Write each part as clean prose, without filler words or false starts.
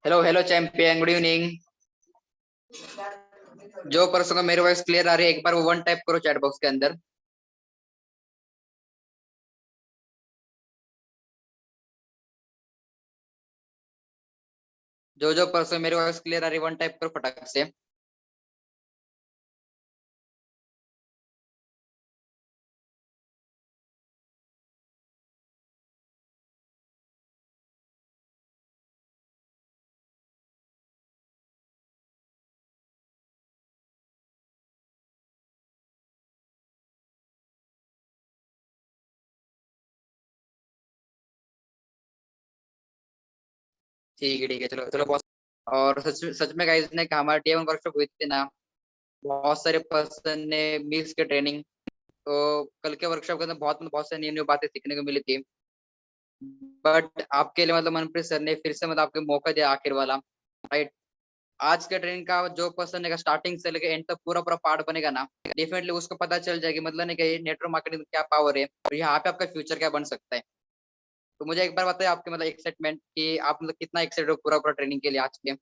Hello hello champion, good evening. जो person को मेरी वॉइस क्लियर आ रही है एक बार वो वन टाइप करो चैट बॉक्स के अंदर। जो पर्सन मेरी वॉइस क्लियर आ रही है वन टाइप करो फटाक से। ठीक है, चलो चलो बहुत। और सच में गाइस ने कहा, हमारे डे 1 वर्कशॉप हुई थी ना, बहुत सारे पर्सन ने मिस के ट्रेनिंग। तो कल के वर्कशॉप के अंदर बहुत सारी न्यू न्यू बातें सीखने को मिली थी। बट आपके लिए मतलब मनप्रीत सर ने फिर से मतलब आपको मौका दिया आखिर वाला, राइट। आज के ट्रेनिंग का जो पर्सन है स्टार्टिंग से लेकर एंड तक पूरा पूरा पार्ट बनेगा ना, डेफिनेटली उसको पता चल जाएगी मतलब नहीं कि नेटवर्क मार्केटिंग में क्या पावर है और यहाँ पे आपका फ्यूचर क्या बन सकता है। तो मुझे एक बार बताइए आपके मतलब एक्साइटमेंट कि आप मतलब कितना एक्साइटेड हो पूरा पूरा ट्रेनिंग के लिए आज के।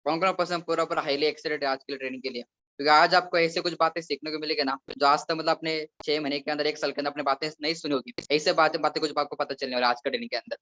कौन कौन पर्सन पूरा पूरा हाईली एक्साइटेड है आज के लिए ट्रेनिंग के लिए, क्योंकि आज आपको ऐसे कुछ बातें सीखने को मिलेगी ना जो आज तक मतलब अपने 6 महीने के अंदर 1 साल के अंदर अपने बातें नहीं सुनी होगी। ऐसे बातें बातें कुछ आपको पता चलने वाला है आज का ट्रेनिंग के अंदर।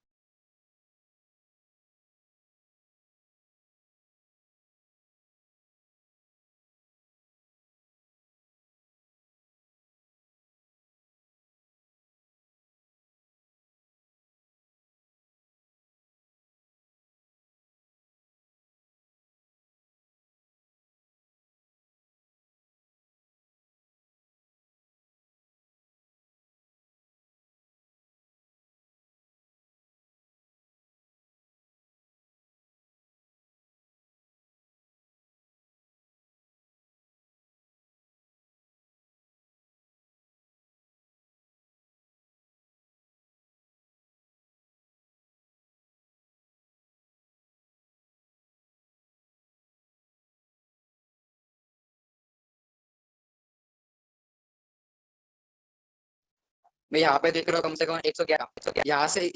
मैं यहाँ पे देख रहा हूँ कम से कम 111 यहाँ से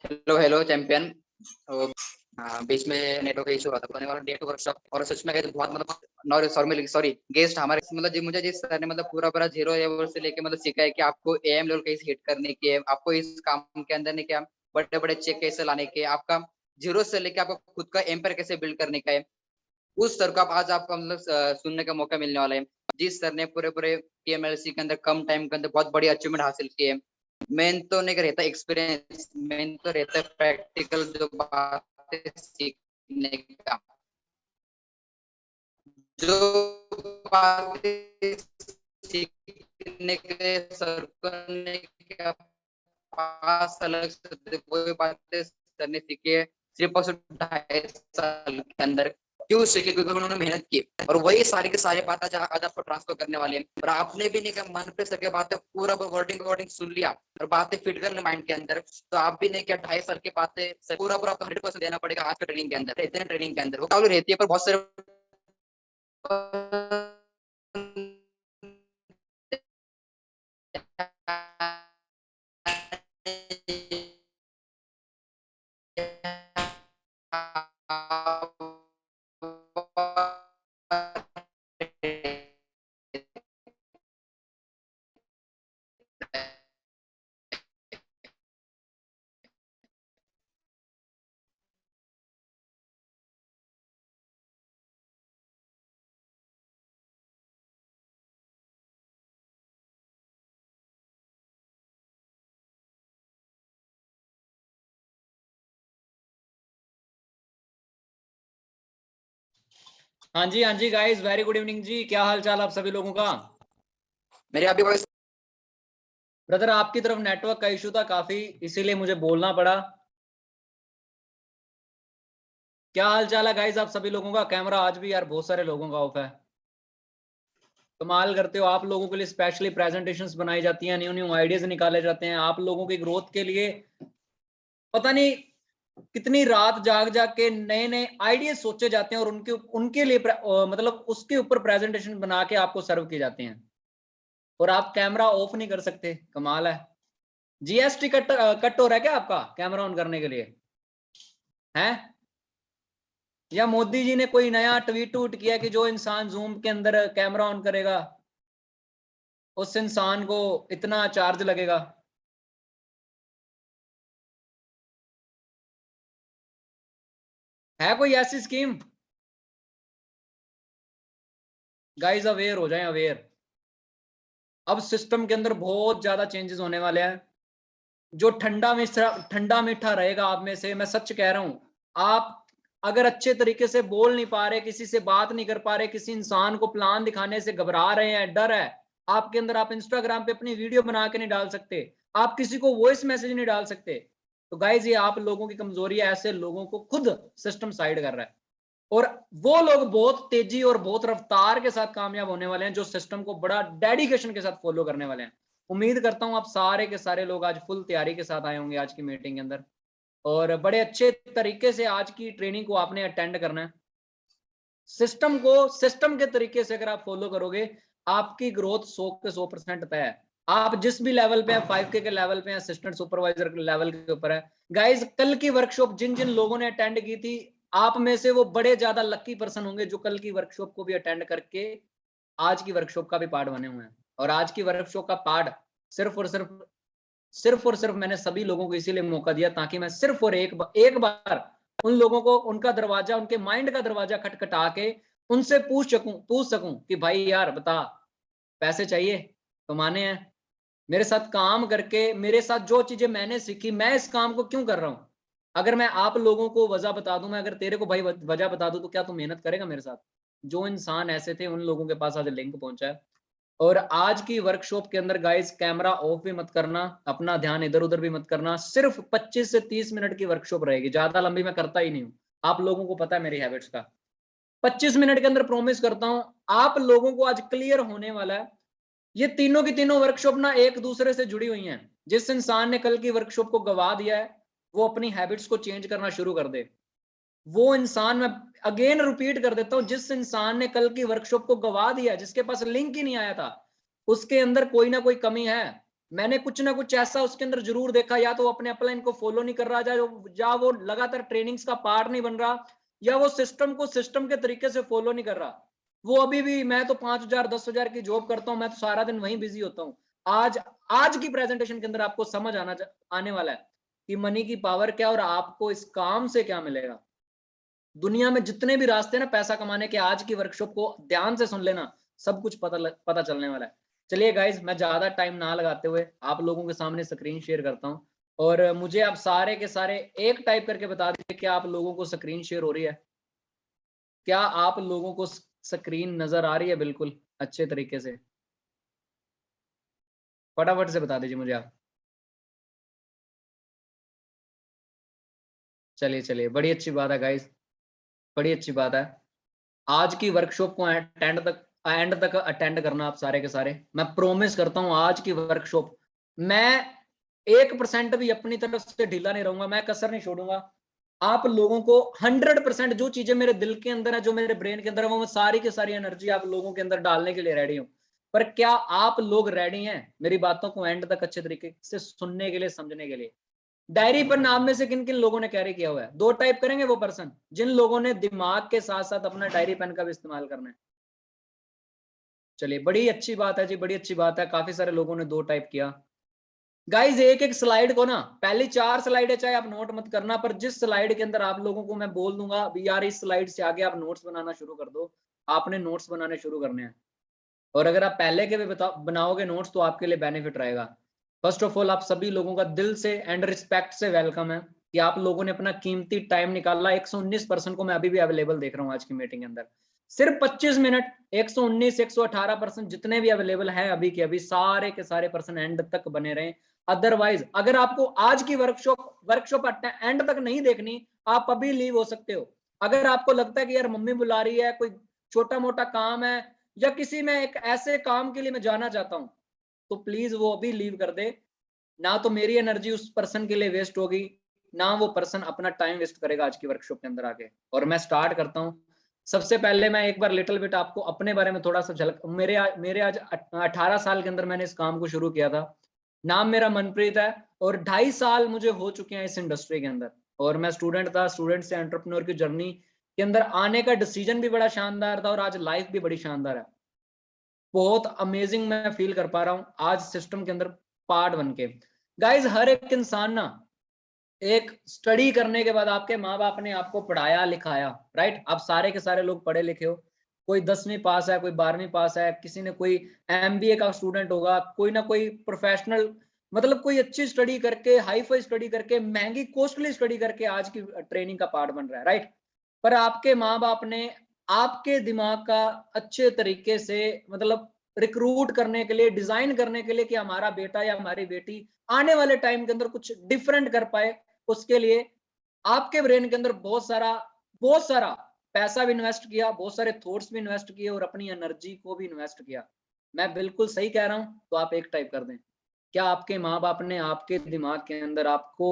हेलो हेलो चैंपियन। हाँ, बीच में नेटवर्क इशू रहा था, होने वाला डेट वर्कशॉप और सच में कहते बहुत मतलब नॉरी सॉरी सॉरी गेस्ट हमारे मतलब मुझे जिस सर ने मतलब पूरा पूरा जीरो लेवल से लेके मतलब सीखा है कि आपको एएम लेवल कैसे हिट करने के, आपको इस काम के अंदर ने क्या बड़े बड़े चेक कैसे लाने के, आपका जीरो से लेके आपको खुद का एम्पायर कैसे बिल्ड करने का है। उस सर को आप आज आपको मतलब सुनने का मौका मिलने वाला है, जिस सर ने पूरे पूरे पीएमएलसी के अंदर कम टाइम के अंदर बहुत बड़ी अचीवमेंट हासिल की है। मेन तो नहीं रहता एक्सपीरियंस, मेन तो रहता है प्रैक्टिकल जो बातें सीखने का, जो बातें सीखने के सर को ने क्या पास अलग से वही बातें सर ने सीखी है सिर्फ और सिर्फ 2.5 साल के अंदर। क्यों सीखे? क्योंकि उन्होंने मेहनत की और वही सारी की सारी बातें आज आपको ट्रांसफर करने वाले हैं। और आपने भी नहीं क्या मन पे सके बातें पूरा वर्डिंग वर्डिंग सुन लिया और बातें फिट कर ली माइंड के अंदर, तो आप भी नहीं क्या 2.5 साल की बातें पूरा पूरा 100% देना पड़ेगा आज के ट्रेनिंग के अंदर। इतने ट्रेनिंग के अंदर वो काबिल रहती है पर बहुत सारे हाँ जी गाइस, वेरी गुड इवनिंग जी। क्या हाल चाल आप सभी लोगों का? मेरे अभी वॉइस ब्रदर आपकी तरफ नेटवर्क का इशू था काफी, इसीलिए मुझे बोलना पड़ा। क्या हाल चाल है गाइस आप सभी लोगों का? कैमरा आज भी यार बहुत सारे लोगों का ऑफ है। कमाल करते हो आप लोगों के लिए, स्पेशली प्रेजेंटेशंस बनाई जाती हैं, न्यू न्यू आइडियाज निकाले जाते हैं आप लोगों की ग्रोथ के लिए। पता नहीं कितनी रात जाग जाग के नए नए आइडिया सोचे जाते हैं और उनके लिए मतलब उसके ऊपर प्रेजेंटेशन बना के आपको सर्व किए जाते हैं, और आप कैमरा ऑफ नहीं कर सकते। कमाल है। जीएसटी कट हो रहा है क्या आपका कैमरा ऑन करने के लिए है? या मोदी जी ने कोई नया ट्वीट किया कि जो इंसान जूम के अंदर कैमरा ऑन करेगा उस इंसान को इतना चार्ज लगेगा? है कोई ऐसी स्कीम? गाइस अवेयर हो जाएं, अवेयर। अब सिस्टम के अंदर बहुत ज्यादा चेंजेस होने वाले हैं। जो ठंडा मीठा रहेगा आप में से, मैं सच कह रहा हूं, आप अगर अच्छे तरीके से बोल नहीं पा रहे, किसी से बात नहीं कर पा रहे, किसी इंसान को प्लान दिखाने से घबरा रहे हैं, डर है आपके अंदर, आप इंस्टाग्राम पे अपनी वीडियो बना के नहीं डाल सकते, आप किसी को वॉइस मैसेज नहीं डाल सकते, तो गाइज ये आप लोगों की कमजोरी है। ऐसे लोगों को खुद सिस्टम साइड कर रहा है, और वो लोग बहुत तेजी और बहुत रफ्तार के साथ कामयाब होने वाले हैं जो सिस्टम को बड़ा डेडिकेशन के साथ फॉलो करने वाले हैं। उम्मीद करता हूं आप सारे के सारे लोग आज फुल तैयारी के साथ आए होंगे आज की मीटिंग के अंदर, और बड़े अच्छे तरीके से आज की ट्रेनिंग को आपने अटेंड करना है। सिस्टम को सिस्टम के तरीके से अगर आप फॉलो करोगे, आपकी ग्रोथ 100 के 100% तय है। आप जिस भी लेवल पे हैं, 5K के लेवल पे हैं, असिस्टेंट सुपरवाइजर के लेवल के ऊपर है। गाइज कल की वर्कशॉप जिन जिन लोगों ने अटेंड की थी, आप में से वो बड़े ज्यादा लकी पर्सन होंगे जो कल की वर्कशॉप को भी अटेंड करके आज की वर्कशॉप का भी पार्ट बने हुए हैं। और आज की वर्कशॉप का पार्ट सिर्फ और सिर्फ मैंने सभी लोगों को इसीलिए मौका दिया ताकि मैं सिर्फ और एक बार उन लोगों को उनका दरवाजा, उनके माइंड का दरवाजा खटखटा के उनसे पूछ सकूं कि भाई यार बता, पैसे चाहिए, कमाने हैं, मेरे साथ काम करके मेरे साथ जो चीजें मैंने सीखी, मैं इस काम को क्यों कर रहा हूं? अगर मैं आप लोगों को वजह बता दूं, मैं अगर तेरे को भाई वजह बता दूं, तो क्या तू मेहनत करेगा मेरे साथ? जो इंसान ऐसे थे उन लोगों के पास आज लिंक पहुंचा है। और आज की वर्कशॉप के अंदर गाइस कैमरा ऑफ भी मत करना, अपना ध्यान इधर उधर भी मत करना। सिर्फ 25 से 30 मिनट की वर्कशॉप रहेगी, ज्यादा लंबी मैं करता ही नहीं हूँ, आप लोगों को पता है मेरी हैबिट्स का। 25 मिनट के अंदर प्रॉमिस करता हूं आप लोगों को आज क्लियर होने वाला है। ये तीनों की तीनों वर्कशॉप ना एक दूसरे से जुड़ी हुई हैं। जिस इंसान ने कल की वर्कशॉप को गवा दिया है, वो अपनी हैबिट्स को चेंज करना शुरू कर दे। वो इंसान, मैं अगेन रिपीट कर देता हूं, जिस इंसान ने कल की वर्कशॉप को गवा दिया, जिसके पास लिंक ही नहीं आया था, उसके अंदर कोई ना कोई कमी है। मैंने कुछ ना कुछ ऐसा उसके अंदर जरूर देखा, या तो वो अपने अपलाइन को फॉलो नहीं कर रहा, या वो लगातार ट्रेनिंग्स का पार्ट नहीं बन रहा, या वो सिस्टम को सिस्टम के तरीके से फॉलो नहीं कर रहा। वो अभी भी, मैं तो 5,000 10,000 की जॉब करता हूं, मैं तो सारा दिन वहीं बिजी होता हूं। आज आज की प्रेजेंटेशन के अंदर आपको समझ आने वाला है कि मनी की पावर क्या और आपको इस काम से क्या मिलेगा। दुनिया में जितने भी रास्ते हैं ना पैसा कमाने के, आज की वर्कशॉप को ध्यान से सुन लेना, सब कुछ पता चलने वाला है। चलिए गाइज, मैं ज्यादा टाइम ना लगाते हुए आप लोगों के सामने स्क्रीन शेयर करता हूं, और मुझे आप सारे के सारे एक टाइप करके बता दीजिए क्या आप लोगों को स्क्रीन शेयर हो रही है? क्या आप लोगों को स्क्रीन नजर आ रही है बिल्कुल अच्छे तरीके से? फटाफट से बता दीजिए मुझे आप। चलिए चलिए, बड़ी अच्छी बात है गाइज, बड़ी अच्छी बात है। आज की वर्कशॉप को एंड तक अटेंड करना आप सारे के सारे। मैं प्रॉमिस करता हूं आज की वर्कशॉप मैं 1% भी अपनी तरफ से ढीला नहीं रहूंगा, मैं कसर नहीं छोड़ूंगा। आप लोगों को 100% जो चीजें मेरे दिल के अंदर है, जो मेरे ब्रेन के अंदर है, वो मैं सारी की सारी एनर्जी आप लोगों के अंदर डालने के लिए रेडी हूं। पर क्या आप लोग रेडी हैं मेरी बातों को एंड तक अच्छे तरीके से सुनने के लिए, समझने के लिए? डायरी पर नाम में से किन किन लोगों ने कैरी किया हुआ है? दो टाइप करेंगे वो पर्सन जिन लोगों ने दिमाग के साथ साथ अपना डायरी पेन का भी इस्तेमाल करना है। चलिए, बड़ी अच्छी बात है जी, बड़ी अच्छी बात है, काफी सारे लोगों ने दो टाइप किया। गाइज एक एक स्लाइड को ना, पहली 4 स्लाइड है चाहे आप नोट मत करना, पर जिस स्लाइड के अंदर आप लोगों को मैं बोल दूंगा अभी यार इस स्लाइड से आगे आप नोट्स बनाना शुरू कर दो, आपने नोट्स बनाने शुरू करने हैं। और अगर आप पहले के भी बनाओगे नोट्स तो आपके लिए बेनिफिट रहेगा। फर्स्ट ऑफ ऑल आप सभी लोगों का दिल से एंड रिस्पेक्ट से वेलकम है कि आप लोगों ने अपना कीमती टाइम निकाला। 119% को मैं अभी भी अवेलेबल देख रहा हूँ आज की मीटिंग के अंदर। सिर्फ 25 मिनट, 119 118% जितने भी अवेलेबल है अभी के अभी, सारे के सारे पर्सन एंड तक बने रहें। अदरवाइज अगर आपको आज की वर्कशॉप एंड तक नहीं देखनी, आप अभी लीव हो सकते हो। अगर आपको लगता है कि यार मम्मी बुला रही है, कोई छोटा मोटा काम है, या किसी में एक ऐसे काम के लिए मैं जाना चाहता हूं, तो प्लीज वो अभी लीव कर दे। ना तो मेरी एनर्जी उस पर्सन के लिए वेस्ट होगी, ना वो पर्सन अपना टाइम वेस्ट करेगा आज की वर्कशॉप के अंदर आके। और मैं स्टार्ट करता हूँ। सबसे पहले मैं एक बार लिटिल बिट आपको अपने बारे में थोड़ा सा झलक, मेरे आज 18 साल के अंदर मैंने इस काम को शुरू किया था। नाम मेरा मनप्रीत है और 2.5 साल मुझे हो चुके हैं इस इंडस्ट्री के अंदर। और मैं स्टूडेंट था, स्टूडेंट से एंटरप्रेन्योर की जर्नी के अंदर आने का डिसीजन भी बड़ा शानदार था और आज लाइफ भी बड़ी शानदार है। बहुत अमेजिंग मैं फील कर पा रहा हूँ आज सिस्टम के अंदर पार्ट बन के। गाइज हर एक इंसान ना, एक स्टडी करने के बाद आपके माँ बाप ने आपको पढ़ाया लिखाया, राइट? आप सारे के सारे लोग पढ़े लिखे हो, कोई 10वीं पास है, कोई 12वीं पास है, किसी ने कोई एमबीए का स्टूडेंट होगा, कोई ना कोई प्रोफेशनल, मतलब कोई अच्छी स्टडी करके, हाई फाई स्टडी करके, महंगी कॉस्टली स्टडी करके आज की ट्रेनिंग का पार्ट बन रहा है, राइट? पर आपके माँ बाप ने आपके दिमाग का अच्छे तरीके से मतलब रिक्रूट करने के लिए, डिजाइन करने के लिए कि हमारा बेटा या हमारी बेटी आने वाले टाइम के अंदर कुछ डिफरेंट कर पाए, उसके लिए आपके ब्रेन के अंदर बहुत सारा पैसा भी इन्वेस्ट किया, बहुत सारे थॉट्स भी इन्वेस्ट किए और अपनी एनर्जी को भी इन्वेस्ट किया। मैं बिल्कुल सही कह रहा हूं? तो आप एक टाइप कर दें। क्या आपके माँ बाप ने आपके दिमाग के अंदर आपको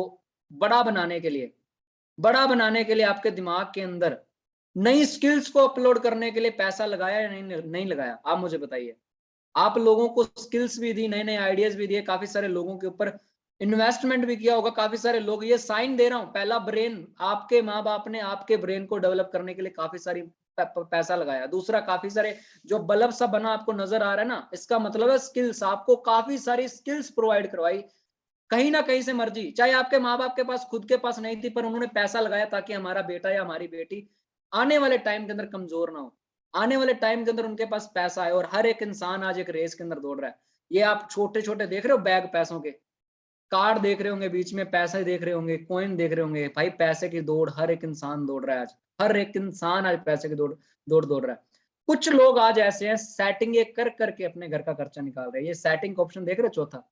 बड़ा बनाने के लिए, बड़ा बनाने के लिए आपके दिमाग के अंदर नई स्किल्स को अपलोड करने के लिए पैसा लगाया या नहीं लगाया? आप मुझे बताइए। आप लोगों को स्किल्स भी दी, नए नए आइडियाज भी दिए, काफी सारे लोगों के ऊपर इन्वेस्टमेंट भी किया होगा। काफी सारे लोग, ये साइन दे रहा हूं, पहला ब्रेन आपके माँ बाप ने आपके ब्रेन को डेवलप करने के लिए काफी सारी पैसा लगाया। दूसरा, काफी सारे जो बल्ब सा बना आपको नजर आ रहा है ना, इसका मतलब है स्किल्स, आपको काफी सारी स्किल्स प्रोवाइड करवाई कहीं ना कहीं से मर्जी, चाहे आपके माँ बाप के पास खुद के पास नहीं थी, पर उन्होंने पैसा लगाया ताकि हमारा बेटा या हमारी बेटी आने वाले टाइम के अंदर कमजोर ना हो, आने वाले टाइम के अंदर उनके पास पैसा है। और हर एक इंसान आज एक रेस के अंदर दौड़ रहा है। ये आप छोटे छोटे देख रहे हो बैग पैसों के, कार्ड देख रहे होंगे, बीच में पैसे देख रहे होंगे, कॉइन देख रहे होंगे, भाई पैसे की दौड़ हर एक इंसान दौड़ रहा है आज। हर एक इंसान आज पैसे की दौड़ रहा है। कुछ लोग आज ऐसे हैं सेटिंग कर करके अपने घर का खर्चा निकाल रहे हैं। ये सेटिंग का ऑप्शन देख रहे हो, चौथा,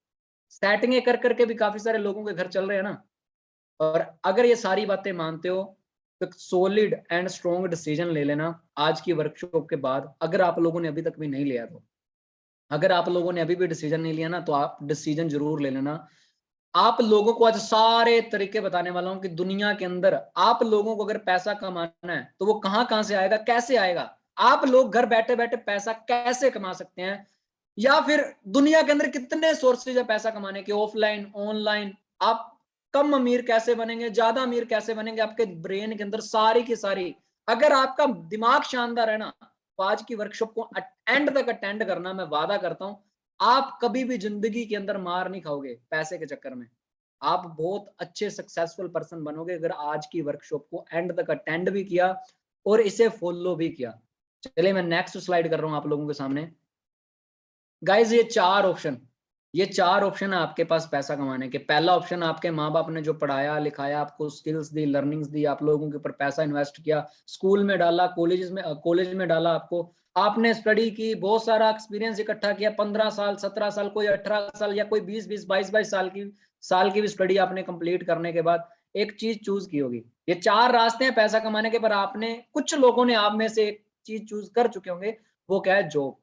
सेटिंग कर करके भी काफी सारे लोगों के घर चल रहे हैं ना। और अगर ये सारी बातें मानते हो तो सॉलिड एंड स्ट्रॉन्ग डिसीजन ले लेना आज की वर्कशॉप के बाद। अगर आप लोगों ने अभी तक भी नहीं लिया, तो अगर आप लोगों ने अभी भी डिसीजन नहीं लिया ना, तो आप डिसीजन जरूर ले लेना। आप लोगों को आज सारे तरीके बताने वाला हूं कि दुनिया के अंदर आप लोगों को अगर पैसा कमाना है तो वो कहां कहां से आएगा, कैसे आएगा, आप लोग घर बैठे बैठे पैसा कैसे कमा सकते हैं, या फिर दुनिया के अंदर कितने सोर्सेज है पैसा कमाने के, ऑफलाइन ऑनलाइन। आप कम अमीर कैसे बनेंगे, ज्यादा अमीर कैसे बनेंगे, आपके ब्रेन के अंदर सारी की सारी, अगर आपका दिमाग शानदार है ना, तो आज की वर्कशॉप को एंड तक अटेंड करना। मैं वादा करता हूं आप कभी भी जिंदगी के अंदर मार नहीं खाओगे पैसे के चक्कर में। आप बहुत अच्छे सक्सेसफुल पर्सन बनोगे अगर आज की वर्कशॉप को एंड तक अटेंड भी किया और इसे फॉलो भी किया। चलिए मैं नेक्स्ट स्लाइड कर रहा हूं आप लोगों के सामने। गाइज ये चार ऑप्शन है आपके पास पैसा कमाने के। पहला ऑप्शन, आपके माँ बाप ने जो पढ़ाया लिखाया, आपको स्किल्स दी, लर्निंग्स दी, आप लोगों के ऊपर पैसा इन्वेस्ट किया, स्कूल में डाला, कॉलेज में डाला, आपने स्टडी की, बहुत सारा एक्सपीरियंस इकट्ठा किया, 15 साल 17 साल, कोई 18 साल या कोई 20 22 साल की भी स्टडी आपने कंप्लीट करने के बाद एक चीज चूज की होगी। ये चार रास्ते हैं पैसा कमाने के, पर आपने, कुछ लोगों ने आप में से एक चीज चूज कर चुके होंगे, वो क्या है? जॉब।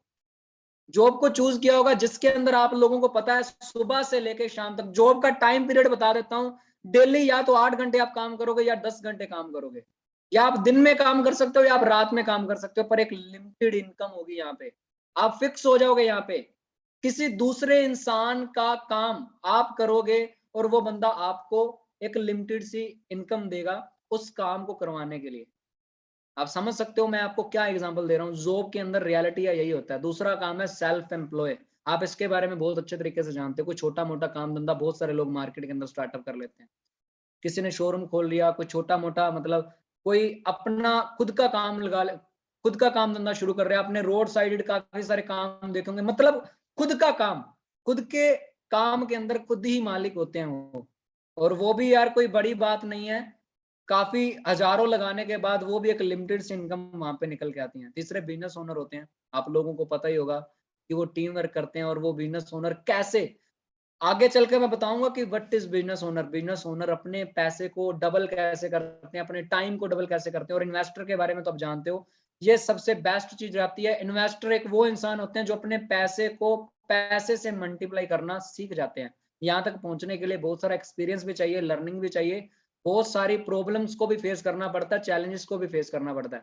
जॉब को चूज किया होगा जिसके अंदर आप लोगों को पता है सुबह से लेकर शाम तक, जॉब का टाइम पीरियड बता देता हूं, डेली या तो 8 घंटे आप काम करोगे या 10 घंटे काम करोगे, या आप दिन में काम कर सकते हो या आप रात में काम कर सकते हो, पर एक लिमिटेड इनकम होगी। यहाँ पे आप फिक्स हो जाओगे। यहाँ पे किसी दूसरे इंसान का काम आप करोगे और वो बंदा आपको एक लिमिटेड सी इनकम देगा उस काम को करवाने के लिए। आप समझ सकते हो मैं आपको क्या एग्जांपल दे रहा हूँ। जॉब के अंदर रियलिटी यही होता है। दूसरा काम है सेल्फ एम्प्लॉय। आप इसके बारे में बहुत अच्छे तरीके से जानते हो। कोई छोटा मोटा काम धंधा बहुत सारे लोग मार्केट के अंदर स्टार्टअप कर लेते हैं। किसी ने शोरूम खोल लिया, कोई छोटा मोटा, मतलब कोई अपना खुद का काम लगा ले, खुद का काम धंधा शुरू कर रहे हैं। अपने रोड साइड काफी सारे काम देखेंगे, मतलब खुद का काम, खुद के काम के अंदर खुद ही मालिक होते हैं वो। और वो भी यार कोई बड़ी बात नहीं है, काफी हजारों लगाने के बाद वो भी एक लिमिटेड से इनकम वहां पे निकल के आती है। तीसरे बिजनेस ओनर होते हैं। आप लोगों को पता ही होगा कि वो टीम वर्क करते हैं और वो बिजनेस ओनर कैसे, आगे चल के मैं बताऊंगा कि what is business owner. Business owner अपने पैसे को डबल कैसे करते हैं, अपने टाइम को डबल कैसे करते हैं। और इन्वेस्टर के बारे में तो आप जानते हो, ये सबसे बेस्ट चीज आती है। इन्वेस्टर एक वो इंसान होते हैं जो अपने पैसे को पैसे से मल्टीप्लाई करना सीख जाते हैं। यहाँ तक पहुंचने के लिए बहुत सारा एक्सपीरियंस भी चाहिए, लर्निंग भी चाहिए, बहुत सारी प्रॉब्लम्स को भी फेस करना पड़ता है, चैलेंजेस को भी फेस करना पड़ता है।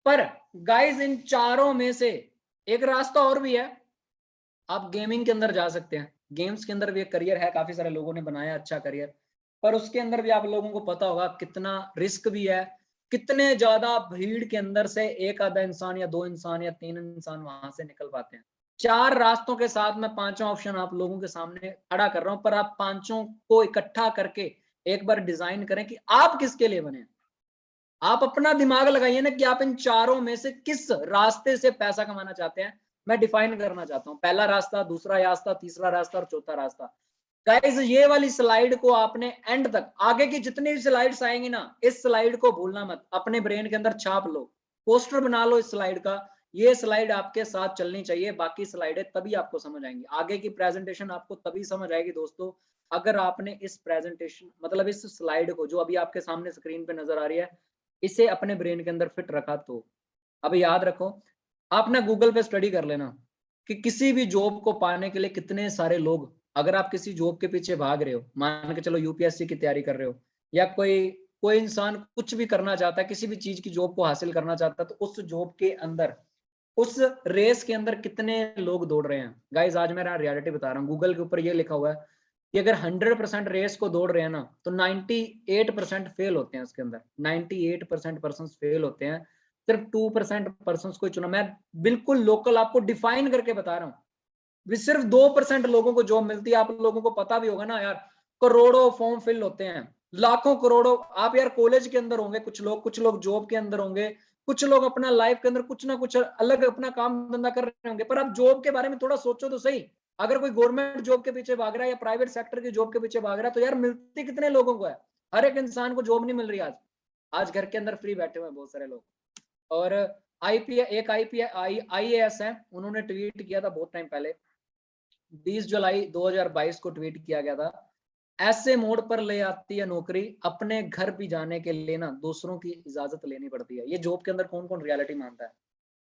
पर गाइस इन चारों में से एक रास्ता और भी है, आप गेमिंग के अंदर जा सकते हैं। गेम्स के अंदर भी एक करियर है, काफी सारे लोगों ने बनाया अच्छा करियर, पर उसके अंदर भी आप लोगों को पता होगा कितना रिस्क भी है, कितने ज्यादा भीड़ के अंदर से एक आधा इंसान या दो इंसान या तीन इंसान वहां से निकल पाते हैं। चार रास्तों के साथ मैं पांचों ऑप्शन आप लोगों के सामने खड़ा कर रहा हूं, पर आप पांचों को इकट्ठा करके एक बार डिजाइन करें कि आप किसके लिए बने। आप अपना दिमाग लगाइए ना कि आप इन चारों में से किस रास्ते से पैसा कमाना चाहते हैं। मैं डिफाइन करना चाहता हूं, पहला रास्ता, दूसरा रास्ता, तीसरा रास्ता और चौथा रास्ता। गाइस ये वाली स्लाइड को आपने एंड तक, आगे की जितनी भी स्लाइड्स आएंगी ना, इस स्लाइड को भूलना मत, अपने ब्रेन के अंदर छाप लो, पोस्टर बना लो इस स्लाइड का। ये स्लाइड आपके साथ चलनी चाहिए, बाकी स्लाइडें तभी आपको समझ आएंगी, आगे की प्रेजेंटेशन आपको तभी समझ आएगी दोस्तों, अगर आपने इस प्रेजेंटेशन मतलब इस स्लाइड को जो अभी आपके सामने स्क्रीन पे नजर आ रही है, इसे अपने ब्रेन के अंदर फिट रखा तो। अब याद रखो, आप ना गूगल पे स्टडी कर लेना कि किसी भी जॉब को पाने के लिए कितने सारे लोग, अगर आप किसी जॉब के पीछे भाग रहे हो, मान के चलो यूपीएससी की तैयारी कर रहे हो, या कोई कोई इंसान कुछ भी करना चाहता है, किसी भी चीज की जॉब को हासिल करना चाहता है, तो उस जॉब के अंदर, उस रेस के अंदर कितने लोग दौड़ रहे हैं। गाइज आज मैं रियलिटी बता रहा हूँ, गूगल के ऊपर ये लिखा हुआ है कि अगर 100% रेस को दौड़ रहे हैं ना, तो 98% फेल होते हैं उसके अंदर, 98% पर्सन फेल होते हैं, सिर्फ 2% पर्सन को चुना। मैं बिल्कुल लोकल आपको डिफाइन करके बता रहा हूँ, सिर्फ 2% लोगों को जॉब मिलती है। आप लोगों को पता भी होगा ना यार, करोड़ों फॉर्म फिल होते हैं, लाखों करोड़ों। आप यार कॉलेज के अंदर होंगे कुछ लोग जॉब के अंदर होंगे, कुछ लोग अपना लाइफ के अंदर कुछ ना कुछ अलग अपना काम धंधा कर रहे होंगे, पर आप जॉब के बारे में थोड़ा सोचो तो सही। अगर कोई गवर्नमेंट जॉब के पीछे भाग रहा है या प्राइवेट सेक्टर की जॉब के पीछे भाग रहा है, तो यार मिलती कितने लोगों को है। हर एक इंसान को जॉब नहीं मिल रही आज। आज घर के अंदर फ्री बैठे हुए हैं बहुत सारे लोग। और आईएएस है, उन्होंने ट्वीट किया था बहुत टाइम पहले, 20 जुलाई 2022 को ट्वीट किया गया था, ऐसे मोड पर ले आती है नौकरी, अपने घर भी जाने के लिए ना दूसरों की इजाजत लेनी पड़ती है। ये जॉब के अंदर कौन कौन रियलिटी मानता है?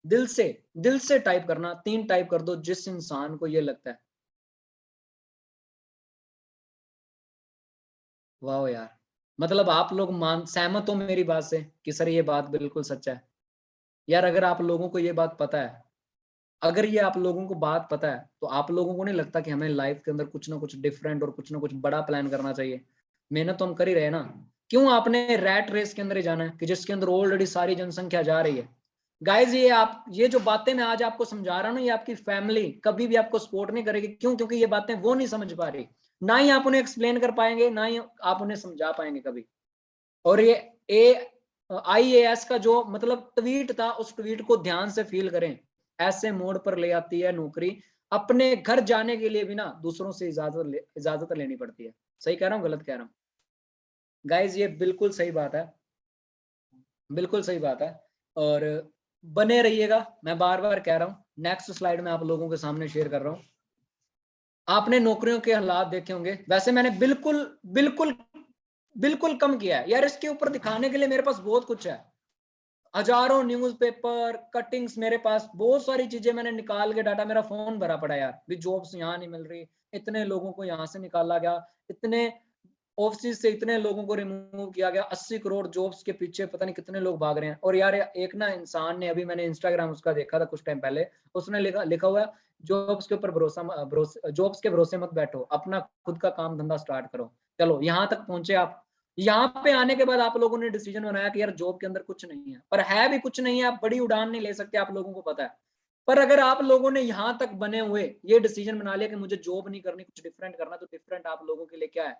दिल से टाइप करना, 3 टाइप कर दो जिस इंसान को ये लगता है। वाह यार, मतलब आप लोग मान सहमत हो मेरी बात से कि सर ये बात बिल्कुल सच है। यार अगर आप लोगों को ये बात पता है, अगर ये आप लोगों को बात पता है, तो आप लोगों को नहीं लगता कि हमें लाइफ के अंदर कुछ ना कुछ डिफरेंट और कुछ ना कुछ बड़ा प्लान करना चाहिए? मेहनत तो हम कर ही रहे हैं ना, क्यों आपने रैट रेस के अंदर ही जाना है कि जिसके अंदर ऑलरेडी सारी जनसंख्या जा रही है? गाइज ये जो बातें मैं आज आपको समझा रहा हूँ ना, ये आपकी फैमिली कभी भी आपको सपोर्ट नहीं करेगी। क्यों? क्योंकि ये बातें वो नहीं समझ पा रही, ना ही आप उन्हें एक्सप्लेन कर पाएंगे, ना ही आप उन्हें समझा पाएंगे कभी। और ये ए आईएएस का जो मतलब ट्वीट था, उस ट्वीट को ध्यान से फील करें। ऐसे मोड पर ले आती है नौकरी, अपने घर जाने के लिए भी ना दूसरों से इजाजत लेनी पड़ती है। सही कह रहा हूँ गलत कह रहा हूँ? गाइज ये बिल्कुल सही बात है, बिल्कुल सही बात है। और बने रहिएगा, मैं बार बार कह रहा हूँ। नेक्स्ट स्लाइड में आप लोगों के सामने शेयर कर रहा हूँ। आपने नौकरियों के हालात देखे होंगे, वैसे मैंने बिल्कुल बिल्कुल बिल्कुल कम किया है यार, इसके ऊपर दिखाने के लिए मेरे पास बहुत कुछ है। हजारों न्यूज़पेपर कटिंग्स मेरे पास, बहुत सारी चीजें मैंने निकाल के डाटा, मेरा फोन भरा पड़ा यार भी जॉब्स यहाँ नहीं मिल रही, इतने लोगों को यहाँ से निकाला गया, इतने ऑफिस से इतने लोगों को रिमूव किया गया, 80 करोड़ जॉब्स के पीछे पता नहीं कितने लोग भाग रहे हैं। और यार एक ना इंसान ने, अभी मैंने इंस्टाग्राम उसका देखा था कुछ टाइम पहले, उसने लिखा हुआ है, जॉब्स के ऊपर जॉब्स के भरोसे मत बैठो, अपना खुद का काम धंधा स्टार्ट करो। चलो यहाँ तक पहुंचे आप। यहाँ पे आने के बाद आप लोगों ने डिसीजन बनाया कि यार जॉब के अंदर कुछ नहीं है, पर है भी कुछ नहीं है, आप बड़ी उड़ान नहीं ले सकते, आप लोगों को पता है। पर अगर आप लोगों ने यहाँ तक बने हुए ये डिसीजन बना लिया कि मुझे जॉब नहीं करनी, कुछ डिफरेंट करना, तो डिफरेंट आप लोगों के लिए क्या है?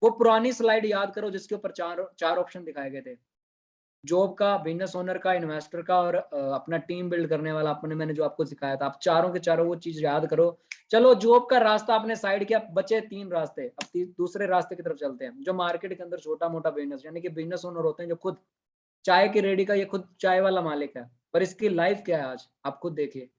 वो पुरानी स्लाइड याद करो जिसके ऊपर चार ऑप्शन दिखाए गए थे, जॉब का, बिजनेस ओनर का, इन्वेस्टर का और अपना टीम बिल्ड करने वाला। अपने मैंने जो आपको सिखाया था, आप चारों के चारों वो चीज याद करो। चलो जॉब का रास्ता आपने साइड किया, बचे 3 रास्ते। अब दूसरे रास्ते की तरफ चलते हैं, जो मार्केट के अंदर छोटा मोटा बिजनेस, यानी कि बिजनेस ओनर होते हैं जो खुद चाय की रेडी का, ये खुद चाय वाला मालिक है, पर इसकी लाइफ क्या है आज आप खुद देखिए।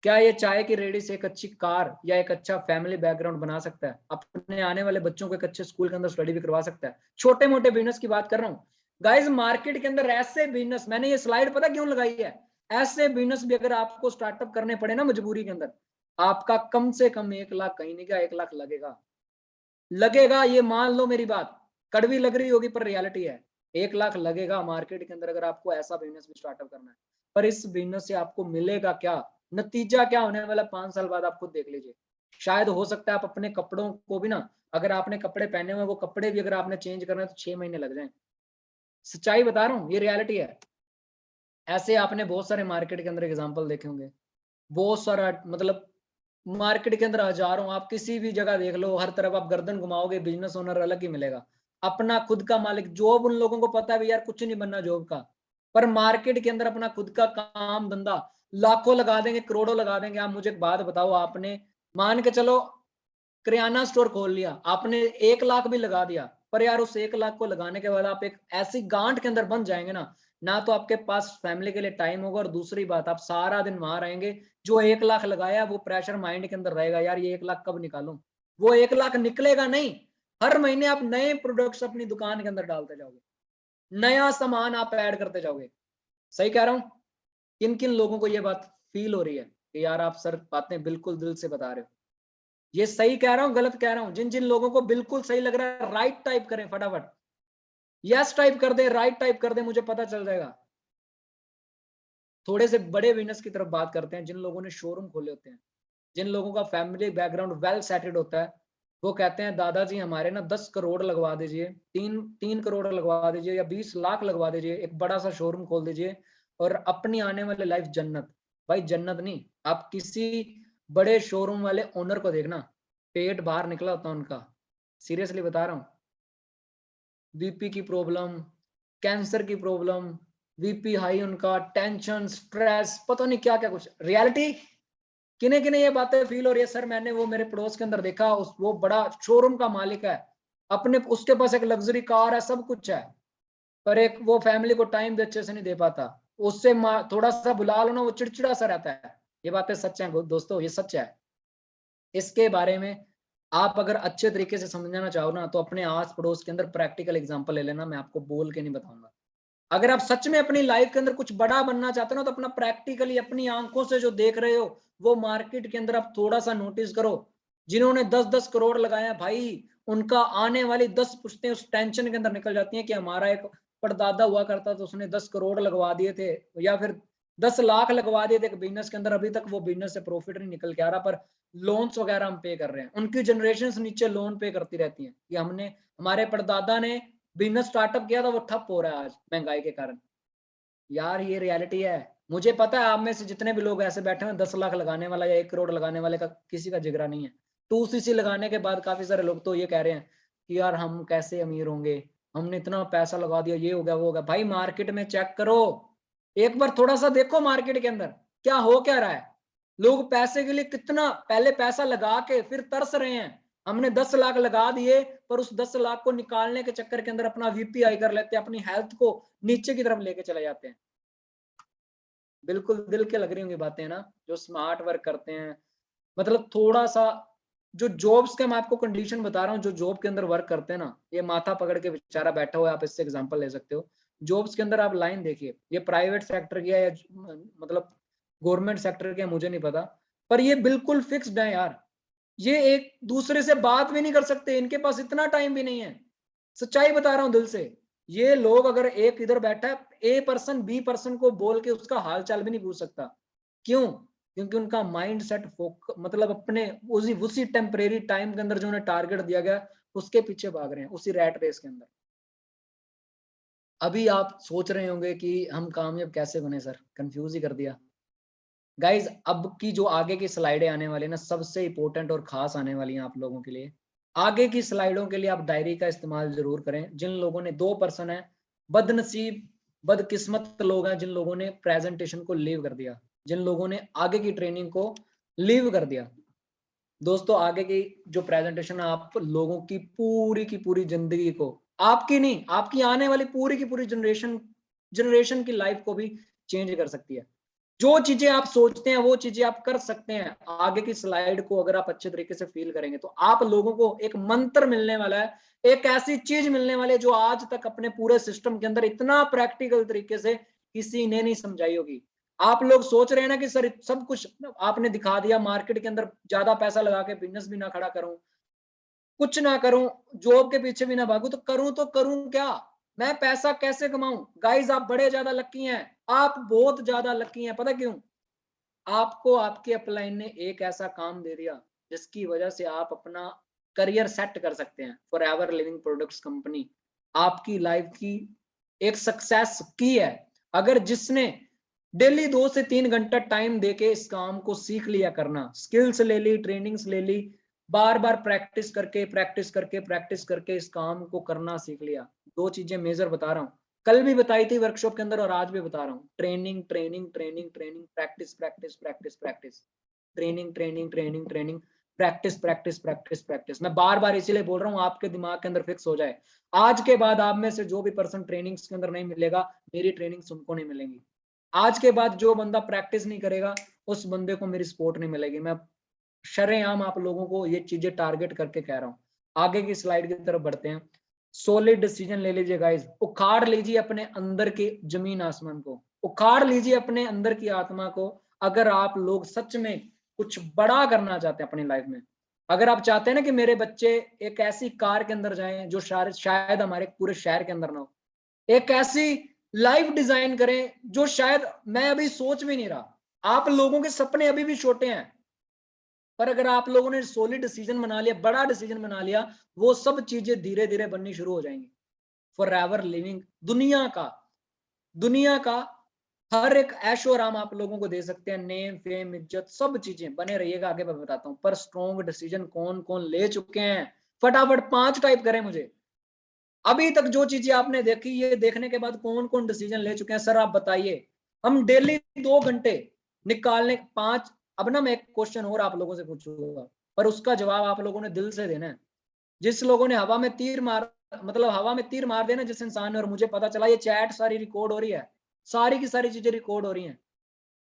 क्या ये चाय की रेडी से एक अच्छी कार या एक अच्छा फैमिली बैकग्राउंड बना सकता है? अपने आने वाले बच्चों को एक अच्छे स्कूल के अंदर स्टडी भी करवा सकता है? छोटे मोटे बिजनेस की बात कर रहा हूँ गाइस। मार्केट के अंदर ऐसे बिजनेस, मैंने ये स्लाइड पता क्यों लगाई है, ऐसे बिजनेस भी अगर आपको स्टार्टअप करने पड़े ना मजबूरी के अंदर, आपका कम से कम 1 लाख, कहीं नहीं क्या 1 लाख लगेगा, लगेगा, ये मान लो मेरी बात। कड़वी लग रही होगी पर रियलिटी है। 1 लाख लगेगा मार्केट के अंदर अगर आपको ऐसा बिजनेस भी स्टार्टअप करना है, पर इस बिजनेस से आपको मिलेगा क्या, नतीजा क्या होने वाला 5 साल बाद आप खुद देख लीजिए। शायद हो सकता है आप अपने कपड़ों को भी ना, अगर आपने कपड़े पहने हुए वो कपड़े भी अगर आपने चेंज करना है तो 6 महीने लग जाए। सच्चाई बता रहा हूँ, ये रियलिटी है। ऐसे आपने बहुत सारे मार्केट के अंदर एग्जाम्पल देखे होंगे, बहुत सारा मतलब मार्केट के अंदर हजारों, आप किसी भी जगह देख लो, हर तरफ आप गर्दन घुमाओगे बिजनेस ओनर अलग ही मिलेगा, अपना खुद का मालिक। जॉब उन लोगों को पता है भी यार कुछ नहीं बनना जॉब का, पर मार्केट के अंदर अपना खुद का काम धंधा लाखों लगा देंगे, करोड़ों लगा देंगे। आप मुझे एक बात बताओ, आपने मान के चलो किराना स्टोर खोल लिया, आपने 1 लाख भी लगा दिया, पर यार उस 1 लाख को लगाने के बाद आप एक ऐसी गांठ के अंदर बन जाएंगे ना तो आपके पास फैमिली के लिए टाइम होगा, और दूसरी बात आप सारा दिन वहां रहेंगे। जो 1 लाख लगाया वो प्रेशर माइंड के अंदर रहेगा, यार ये 1 लाख कब निकालूं। वो 1 लाख निकलेगा नहीं, हर महीने आप नए प्रोडक्ट्स अपनी दुकान के अंदर डालते जाओगे, नया सामान आप ऐड करते जाओगे। सही कह रहा हूं? किन किन लोगों को ये बात फील हो रही है कि यार आप सर बातें बिल्कुल दिल से बता रहे हो, ये सही कह रहा हूं गलत कह रहा हूं? जिन जिन लोगों को बिल्कुल सही लग रहा है राइट टाइप करें, फटाफट यस टाइप कर दे, राइट टाइप कर दे, मुझे पता चल जाएगा। थोड़े से बड़े बिजनेस की तरफ बात करते हैं, जिन लोगों ने शोरूम खोले होते हैं, जिन लोगों का फैमिली बैकग्राउंड वेल सेटेड होता है, वो कहते हैं दादाजी हमारे ना 10 करोड़ लगवा दीजिए, 3 करोड़ लगवा दीजिए या 20 लाख लगवा दीजिए, एक बड़ा सा शोरूम खोल दीजिए और अपनी आने वाली लाइफ जन्नत। भाई जन्नत नहीं, आप किसी बड़े शोरूम वाले ओनर को देखना, पेट बाहर निकला होता है उनका, सीरियसली बता रहा हूँ। बीपी की प्रॉब्लम, कैंसर की प्रॉब्लम, बीपी हाई उनका, टेंशन, स्ट्रेस, पता नहीं क्या क्या कुछ। रियलिटी किन्हें किन्हें ये बातें फील हो रही है, सर मैंने वो मेरे पड़ोस के अंदर देखा, उस वो बड़ा शोरूम का मालिक है, अपने उसके पास एक लग्जरी कार है, सब कुछ है, पर एक वो फैमिली को टाइम भी अच्छे से नहीं दे पाता। उससे थोड़ा सा बुला लो ना, वो चिड़चिड़ा सा रहता है। ये बातें सच है दोस्तों, ये सच है। इसके बारे में आप अगर अच्छे तरीके से समझना चाहो ना, तो अपने आस पड़ोस के अंदर प्रैक्टिकल एग्जांपल ले लेना, मैं आपको बोल के नहीं बताऊंगा। अगर आप सच में अपनी लाइफ के अंदर कुछ बड़ा बनना चाहते हो ना, तो अपना प्रैक्टिकली अपनी आंखों से जो देख रहे हो वो मार्केट के अंदर आप थोड़ा सा नोटिस करो। जिन्होंने 10-10 करोड़ लगाया भाई, उनका आने वाली 10 पुश्तें उस टेंशन के अंदर निकल जाती हैं कि हमारा एक परदादा हुआ करता तो उसने 10 करोड़ लगवा दिए थे, या फिर 10 लाख लगवा दिए थे एक बिजनेस के अंदर, अभी तक वो बिजनेस से प्रॉफिट नहीं निकल के आ रहा, पर लोन्स वगैरह हम पे कर रहे हैं। उनकी जनरेशन नीचे लोन पे करती रहती हैं कि हमने, हमारे परदादा ने बिजनेस स्टार्टअप किया था, वो ठप हो रहा है आज महंगाई के कारण। यार ये रियलिटी है। मुझे पता है आप में से जितने भी लोग ऐसे बैठे हैं, 10 लाख लगाने वाला या 1 करोड़ लगाने वाले का किसी का जिगरा नहीं है। 2cc लगाने के बाद काफी सारे लोग तो ये कह रहे हैं कि यार हम कैसे अमीर होंगे, हमने इतना पैसा लगा दिया, ये हो गया वो हो गया। भाई मार्केट में चेक करो, एक बार थोड़ा सा देखो मार्केट के अंदर क्या हो क्या रहा है। लोग पैसे के लिए कितना पहले पैसा लगा के फिर तरस रहे हैं। हमने 10 लाख लगा दिए, पर उस 10 लाख को निकालने के चक्कर के अंदर अपना वीपीआई कर लेते हैं, अपनी हेल्थ को नीचे की तरफ लेके चले जाते हैं। बिल्कुल दिल के लग रही होंगी बातें ना, जो स्मार्ट वर्क करते हैं, मतलब थोड़ा सा जो जॉब्स का मैं आपको कंडीशन बता रहा हूँ, जो जॉब के अंदर वर्क करते हैं ना, ये माथा पकड़ के बेचारा बैठा हुआ है, आप इससे एग्जांपल ले सकते हो। जॉब्स के अंदर आप लाइन देखिए, ये प्राइवेट सेक्टर की है या मतलब गवर्नमेंट सेक्टर की है मुझे नहीं पता, पर ये बिल्कुल फिक्स्ड है यार। ये एक दूसरे से बात भी नहीं कर सकते, इनके पास इतना टाइम भी नहीं है। सच्चाई बता रहा हूं दिल से। ये लोग अगर एक इधर बैठा है, ए पर्सन बी पर्सन को बोल के उसका हाल चाल भी नहीं पूछ सकता। क्यों? क्योंकि उनका माइंड सेट मतलब अपने उसी टेम्परेरी टाइम के अंदर जो उन्हें टारगेट दिया गया उसके पीछे भाग रहे हैं, उसी रैट रेस के अंदर। अभी आप सोच रहे होंगे कि हम कामयाब कैसे बने सर, कंफ्यूज ही कर दिया। गाइज अब की जो आगे की स्लाइडें आने वाली है ना, सबसे इंपॉर्टेंट और खास आने वाली हैं आप लोगों के लिए। आगे की स्लाइडों के लिए आप डायरी का इस्तेमाल जरूर करें। जिन लोगों ने 2% है, बदनसीब बदकिस्मत लोग हैं जिन लोगों ने प्रेजेंटेशन को लीव कर दिया, जिन लोगों ने आगे की ट्रेनिंग को लीव कर दिया। दोस्तों आगे की जो प्रेजेंटेशन है आप लोगों की पूरी जिंदगी को, आपकी नहीं आपकी आने वाली पूरी की पूरी जनरेशन की लाइफ को भी चेंज कर सकती है। जो चीजें आप सोचते हैं वो चीजें आप कर सकते हैं। आगे की स्लाइड को अगर आप अच्छे तरीके से फील करेंगे तो आप लोगों को एक मंत्र मिलने वाला है, एक ऐसी चीज मिलने वाली है जो आज तक अपने पूरे सिस्टम के अंदर इतना प्रैक्टिकल तरीके से किसी ने नहीं समझाई होगी। आप लोग सोच रहे हैं ना कि सर सब कुछ आपने दिखा दिया, मार्केट के अंदर ज्यादा पैसा लगा के बिजनेस भी ना खड़ा करूं, कुछ ना करूं, जॉब के पीछे भी ना भागूं, तो करूं क्या, मैं पैसा कैसे कमाऊं? गाइस आप बड़े ज्यादा लकी हैं, आप बहुत ज्यादा लकी हैं। पता क्यों? आपको आपके अपलाइन ने एक ऐसा काम दे दिया जिसकी वजह से आप अपना करियर सेट कर सकते हैं। For ever living products company आपकी लाइफ की एक सक्सेस की है। अगर जिसने डेली 2 से 3 घंटा टाइम देके इस काम को सीख लिया करना, स्किल्स ले ली, ट्रेनिंग्स ले ली, बार बार प्रैक्टिस करके प्रैक्टिस करके प्रैक्टिस करके इस काम को करना सीख लिया। 2 चीजें मेजर बता रहा हूँ, कल भी बताई थी वर्कशॉप के अंदर और आज भी बता रहा हूँ। Training training training training, practice practice practice practice, training training training training, practice practice practice practice. मैं बार बार इसीलिए बोल रहा हूँ आपके दिमाग के अंदर फिक्स हो जाए। आज के बाद आप में से जो भी पर्सन ट्रेनिंग्स के अंदर नहीं मिलेगा, मेरी ट्रेनिंग्स उनको नहीं मिलेंगी। आज के बाद जो बंदा प्रैक्टिस नहीं करेगा, उस बंदे को मेरी सपोर्ट नहीं मिलेगी। मैं शरेआम आप लोगों को ये चीजें टारगेट करके कह रहा हूँ। आगे की स्लाइड की तरफ बढ़ते हैं। सॉलिड डिसीजन ले लीजिए गाइस, उखाड़ लीजिए अपने अंदर की जमीन आसमान को, उखाड़ लीजिए अपने अंदर की आत्मा को। अगर आप लोग सच में कुछ बड़ा करना चाहते हैं अपनी लाइफ में, अगर आप चाहते हैं ना कि मेरे बच्चे एक ऐसी कार के अंदर जाएं जो शायद हमारे पूरे शहर के अंदर ना हो, एक ऐसी लाइफ डिजाइन करें जो शायद मैं अभी सोच भी नहीं रहा। आप लोगों के सपने अभी भी छोटे हैं, पर अगर आप लोगों ने सॉलिड डिसीजन बना लिया, बड़ा डिसीजन बना लिया, वो सब चीजें धीरे धीरे बननी शुरू हो जाएंगी। फॉर एवर लिविंग दुनिया का हर एक ऐशो आराम आप लोगों को दे सकते हैं, नेम फेम इज्जत सब चीजें। बने रहिएगा, आगे मैं बताता हूँ। पर स्ट्रॉन्ग डिसीजन कौन कौन ले चुके हैं, फटाफट 5 टाइप करें मुझे। अभी तक जो चीजें आपने देखी, ये देखने के बाद कौन कौन डिसीजन ले चुके हैं सर आप बताइए। हम डेली 2 घंटे निकालने 5। अब ना मैं एक क्वेश्चन और आप लोगों से पूछूंगा, पर उसका जवाब आप लोगों ने दिल से देना है। जिस लोगों ने हवा में तीर मार, मतलब हवा में तीर मार देना जिस इंसान ने, और मुझे पता चला ये चैट सारी रिकॉर्ड हो रही है, सारी की सारी चीजें रिकॉर्ड हो रही हैं।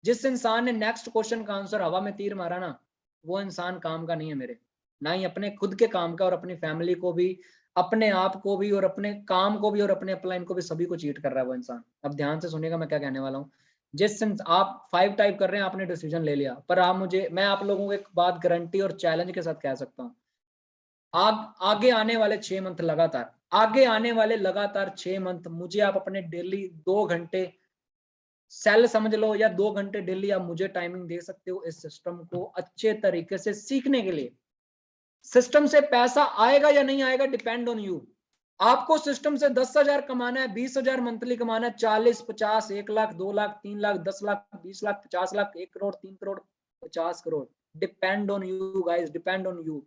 जिस इंसान ने नेक्स्ट क्वेश्चन का आंसर हवा में तीर मारा ना, वो इंसान काम का नहीं है मेरे, ना ही अपने खुद के काम का, और अपनी फैमिली को भी, अपने आप को भी, और अपने काम को भी, और अपने अपलाइन को भी, सभी को चीट कर रहा है वो इंसान। अब ध्यान से सुनिएगा मैं क्या कहने वाला हूँ। आप 5 टाइप कर रहे हैं, आपने डिसीजन ले लिया, पर मैं आप लोगों को एक बात गारंटी और चैलेंज के साथ कह सकता हूँ। आगे आने वाले 6 मंथ लगातार, आगे आने वाले लगातार 6 मंथ मुझे आप अपने डेली 2 घंटे सेल समझ लो, या 2 घंटे डेली आप मुझे टाइमिंग दे सकते हो इस सिस्टम को अच्छे तरीके से सीखने के लिए। सिस्टम से पैसा आएगा या नहीं आएगा डिपेंड ऑन यू। आपको सिस्टम से 10,000 कमाना है, 20,000 मंथली कमाना है, 40, 50, 1 lakh, 2 lakh, 3 lakh, 10 lakh, 20 lakh, 50 lakh, 1 crore, 3 crore, 50 crore, depend on you guys, depend on you.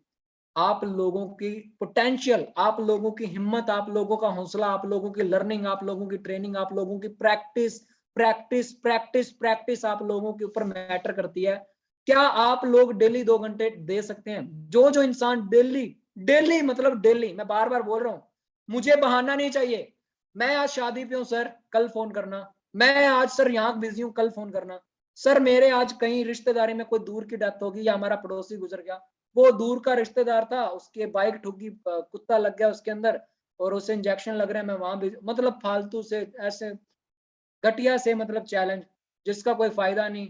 आप लोगों की पोटेंशियल, आप लोगों की हिम्मत, आप लोगों का हौसला, आप लोगों की लर्निंग, आप लोगों की ट्रेनिंग, आप लोगों की प्रैक्टिस प्रैक्टिस प्रैक्टिस प्रैक्टिस आप लोगों के ऊपर मैटर करती है। क्या आप लोग डेली 2 घंटे दे सकते हैं? जो जो इंसान डेली डेली मतलब डेली, मैं बार बार बोल रहा हूं, मुझे बहाना नहीं चाहिए। मैं आज शादी पे हूं सर, कल फोन करना। मैं आज सर यहाँ बिजी हूं, कल फोन करना। सर मेरे आज कहीं रिश्तेदारी में कोई दूर की डेथ होगी, या हमारा पड़ोसी गुजर गया, वो दूर का रिश्तेदार था, उसके बाइक ठुकी, कुत्ता लग गया उसके अंदर, और उसे इंजेक्शन लग रहा है, मैं वहां भी, मतलब फालतू से ऐसे घटिया से मतलब चैलेंज जिसका कोई फायदा नहीं।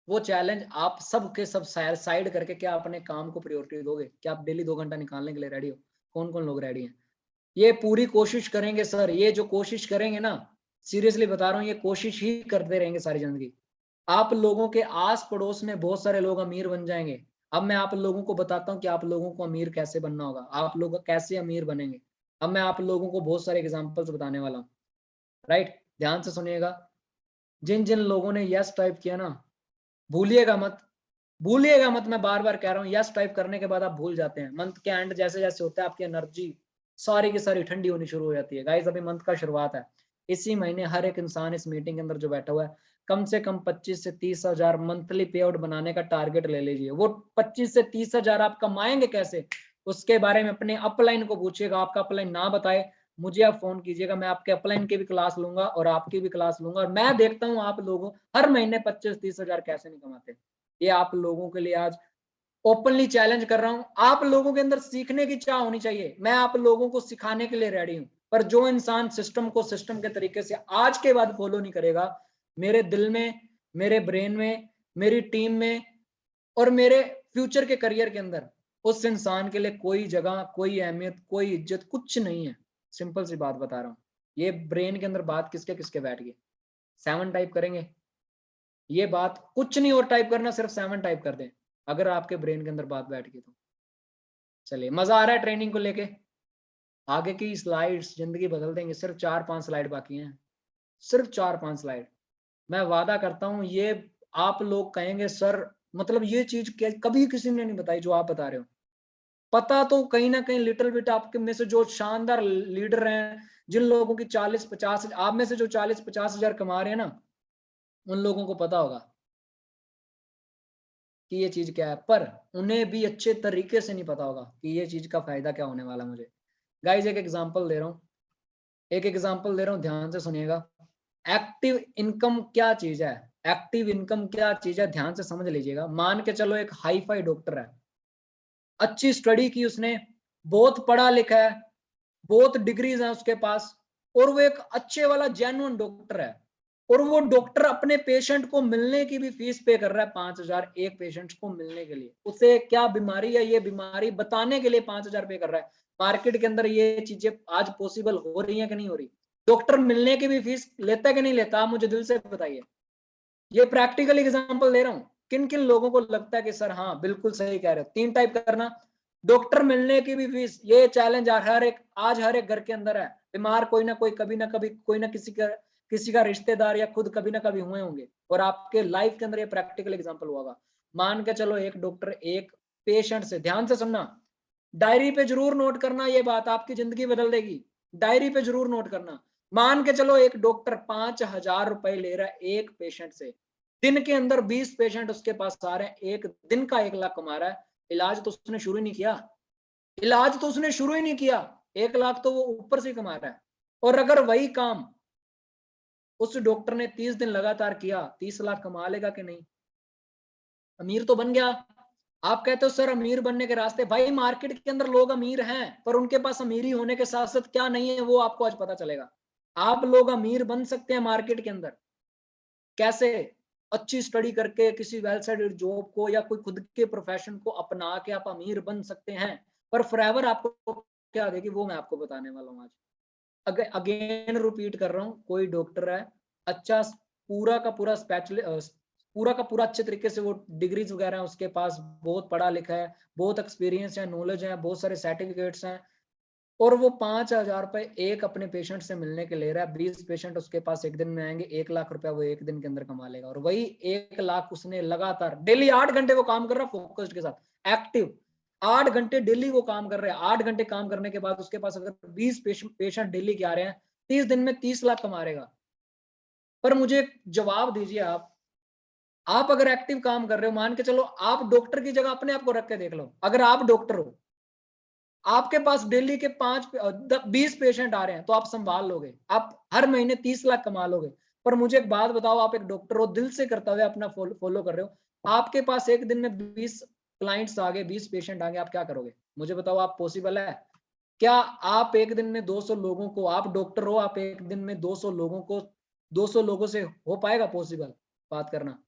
वो चैलेंज आप सब के सब साइड करके क्या अपने काम को प्रायोरिटी दोगे? क्या आप डेली 2 घंटा निकालने के लिए रेडी हो? कौन कौन लोग रेडी हैं? ये पूरी कोशिश करेंगे सर, ये जो कोशिश करेंगे ना, सीरियसली बता रहा हूँ, ये कोशिश ही करते रहेंगे सारी जिंदगी। आप लोगों के आस पड़ोस में बहुत सारे लोग अमीर बन जाएंगे। अब मैं आप लोगों को बताता हूँ कि आप लोगों को अमीर कैसे बनना होगा, आप लोग कैसे अमीर बनेंगे। अब मैं आप लोगों को बहुत सारे एग्जांपल्स बताने वाला हूँ, राइट? ध्यान से सुनिएगा। जिन जिन लोगों ने यस टाइप किया ना, भूलिएगा मत, भूलिएगा मत, मैं बार बार कह रहा हूँ, यस टाइप करने के बाद आप भूल जाते हैं। मंथ के एंड जैसे जैसे होता है, आपकी एनर्जी सारी की सारी ठंडी होनी शुरू हो जाती है। गाइस अभी मंथ का शुरुआत है, इसी महीने हर एक इंसान इस मीटिंग के अंदर जो बैठा हुआ है, कम से कम 25 से 30,000 मंथली पे आउट बनाने का टारगेट ले लीजिए। वो 25 से 30,000 आप कमाएंगे कैसे, उसके बारे में अपने अपलाइन को पूछिएगा। आपका अपलाइन ना बताए, मुझे आप फोन कीजिएगा, मैं आपके अपलाइन की भी क्लास लूंगा और आपकी भी क्लास लूंगा, और मैं देखता हूँ आप लोगों हर महीने 25-30,000 कैसे नहीं कमाते। ये आप लोगों के लिए आज ओपनली चैलेंज कर रहा हूं। आप लोगों के अंदर सीखने की चाह होनी चाहिए, मैं आप लोगों को सिखाने के लिए रेडी हूं। पर जो इंसान सिस्टम को सिस्टम के तरीके से आज के बाद फॉलो नहीं करेगा, मेरे दिल में, मेरे ब्रेन में, मेरी टीम में, और मेरे फ्यूचर के करियर के अंदर उस इंसान के लिए कोई जगह, कोई अहमियत, कोई इज्जत कुछ नहीं है। सिंपल सी बात बता रहा हूँ। ये ब्रेन के अंदर बात किसके किसके बैठ गई। 7 टाइप करेंगे, ये बात कुछ नहीं और टाइप करना, सिर्फ 7 टाइप कर दें, अगर आपके ब्रेन के अंदर बात बैठ गई तो। चलिए, मजा आ रहा है ट्रेनिंग को लेके। आगे की स्लाइड्स जिंदगी बदल देंगे। सिर्फ 4-5 स्लाइड बाकी हैं, सिर्फ 4-5 स्लाइड। मैं वादा करता हूँ ये आप लोग कहेंगे सर मतलब ये चीज कभी किसी ने नहीं बताई जो आप बता रहे हो। पता तो कहीं ना कहीं लिटिल बिट आपके में से जो शानदार लीडर हैं, जिन लोगों की 40-50, आप में से जो 40-50 हजार कमा रहे हैं ना, उन लोगों को पता होगा कि ये चीज क्या है, पर उन्हें भी अच्छे तरीके से नहीं पता होगा कि ये चीज का फायदा क्या होने वाला। मुझे गाइस एक एग्जांपल दे रहा हूँ, ध्यान से सुनिएगा। एक्टिव इनकम क्या चीज है, एक्टिव इनकम क्या चीज है, ध्यान से समझ लीजिएगा। मान के चलो एक हाई फाई डॉक्टर है, अच्छी स्टडी की उसने, बहुत पढ़ा लिखा है, बहुत डिग्रीज हैं उसके पास, और वो एक अच्छे वाला जेन्युइन डॉक्टर है, और वो डॉक्टर अपने पेशेंट को मिलने की भी फीस पे कर रहा है 5,000 एक पेशेंट को मिलने के लिए। उसे क्या बीमारी है, ये बीमारी बताने के लिए 5,000 पे कर रहा है। मार्केट के अंदर ये चीजें आज पॉसिबल हो रही है कि नहीं हो रही। डॉक्टर मिलने की भी फीस लेता है कि नहीं लेता, आप मुझे दिल से बताइए। ये प्रैक्टिकल एग्जांपल दे रहा हूँ। किन किन लोगों को लगता है कि सर हाँ बिल्कुल सही कह रहे हो। 3 टाइप करना, डॉक्टर मिलने की भी फीस। ये चैलेंज आज हर एक घर के अंदर है। बीमार कोई ना कोई, कभी ना कभी कोई ना किसी का रिश्तेदार या खुद कभी ना कभी हुए होंगे, और आपके लाइफ के अंदर ये प्रैक्टिकल एग्जांपल हुआ होगा। मान के चलो एक डॉक्टर एक पेशेंट से, ध्यान से सुनना, डायरी पे जरूर नोट करना, ये बात आपकी जिंदगी बदल देगी। डायरी पे जरूर नोट करना। मान के चलो एक डॉक्टर 5,000 रुपए ले रहा है एक पेशेंट से, दिन के अंदर 20 पेशेंट उसके पास आ रहे हैं, एक दिन का 1 लाख कमा रहा है। इलाज तो उसने शुरू ही नहीं किया, 1 लाख तो वो ऊपर से कमा रहा है। और अगर वही काम उस डॉक्टर ने 30 दिन लगातार किया, 30 लाख कमा लेगा कि नहीं? अमीर तो बन गया। आप कहते हो सर अमीर बनने के रास्ते, भाई मार्केट के अंदर लोग अमीर हैं, पर उनके पास अमीरी होने के साथ साथ क्या नहीं है वो आपको आज पता चलेगा। आप लोग अमीर बन सकते हैं मार्केट के अंदर। कैसे? अच्छी स्टडी करके किसी वेल सेटेड जॉब को या कोई खुद के प्रोफेशन को अपना के आप अमीर बन सकते हैं। पर फॉरएवर आपको क्या देगी वो मैं आपको बताने वाला हूँ आज। अगेन रिपीट कर रहा हूँ, कोई डॉक्टर है अच्छा, पूरा का पूरा अच्छे तरीके से वो डिग्रीज वगैरह है उसके पास, बहुत पढ़ा लिखा है, बहुत एक्सपीरियंस है, नॉलेज है, बहुत सारे सर्टिफिकेट्स हैं, और वो 5,000 रुपए एक अपने पेशेंट से मिलने के ले रहा है। 20 पेशेंट उसके पास एक दिन में आएंगे, 1 लाख रुपया वो एक दिन के अंदर कमा लेगा। और वही 1 लाख उसने लगातार डेली 8 घंटे वो काम कर रहा है फोकस्ड के साथ, एक्टिव 8 घंटे डेली वो काम कर रहे हैं। 8 घंटे काम करने के बाद उसके पास अगर 20 पेशेंट डेली के आ रहे हैं, 30 दिन में 30 लाख कमा रहेगा। पर मुझे एक जवाब दीजिए, आप अगर एक्टिव काम कर रहे हो, मान के चलो आप डॉक्टर की जगह अपने आप को रख के देख लो। अगर आप डॉक्टर हो, आपके पास डेली के 20 पेशेंट आ रहे हैं, तो आप संभाल लोगे, आप हर महीने 30 लाख कमा लोगे। पर मुझे एक बात बताओ, आप एक डॉक्टर हो, दिल से करता हुए अपना फॉलो कर रहे हो, आपके पास एक दिन में 20 क्लाइंट्स आ गए, 20 पेशेंट आ गए, आप क्या करोगे? मुझे बताओ, आप पॉसिबल है क्या? आप एक दिन में 200 लोगों को, आप डॉक्टर हो, आप एक दिन में 200 लोगों को, 200 लोगों से हो पाएगा पॉसिबल बात करना?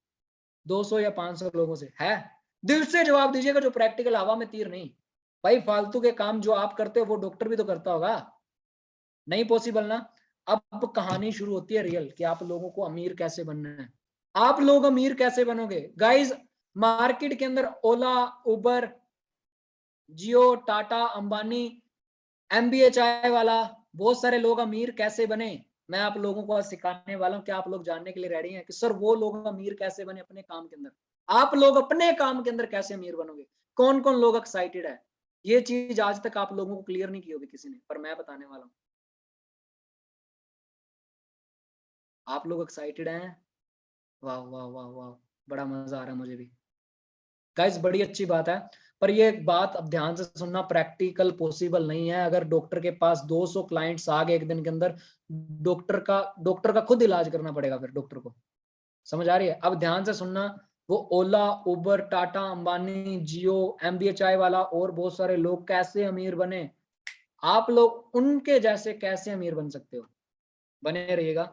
200 या 500 लोगों से है? दिल से जवाब दीजिएगा, जो प्रैक्टिकल, हवा में तीर नहीं। भाई फालतू के काम जो आप करते हो वो डॉक्टर भी तो करता होगा, नहीं पॉसिबल ना? अब कहानी शुरू होती है रियल, कि आप लोगों को अमीर कैसे बनना है। आप लोग अमीर कैसे बनोगे गाइस? मार्केट के अंदर ओला, उबर, जियो, टाटा, अंबानी, एमबीए चाय वाला, बहुत सारे लोग अमीर कैसे बने, मैं आप लोगों को आज सिखाने वाला हूं। क्या आप लोग जानने के लिए रेडी हैं कि सर वो लोग अमीर कैसे बने अपने काम के अंदर? आप लोग अपने काम के अंदर कैसे अमीर बनोगे? कौन कौन लोग एक्साइटेड है? ये चीज आज तक आप लोगों को क्लियर नहीं की होगी किसी ने, पर मैं बताने वाला हूँ। आप लोग एक्साइटेड हैं? वाह वाह वाह वाह, बड़ा मजा आ रहा है मुझे भी गाइस, बड़ी अच्छी बात है। पर ये बात अब ध्यान से सुनना, प्रैक्टिकल पॉसिबल नहीं है। अगर डॉक्टर के पास 200 क्लाइंट्स आ गए एक दिन के अंदर, डॉक्टर का खुद इलाज करना पड़ेगा फिर डॉक्टर को। समझ आ रही है? अब ध्यान से सुनना, वो ओला, उबर, टाटा, अंबानी, जियो, एमबीएचआई वाला और बहुत सारे लोग कैसे अमीर बने, आप लोग उनके जैसे कैसे अमीर बन सकते हो? बने रहिएगा।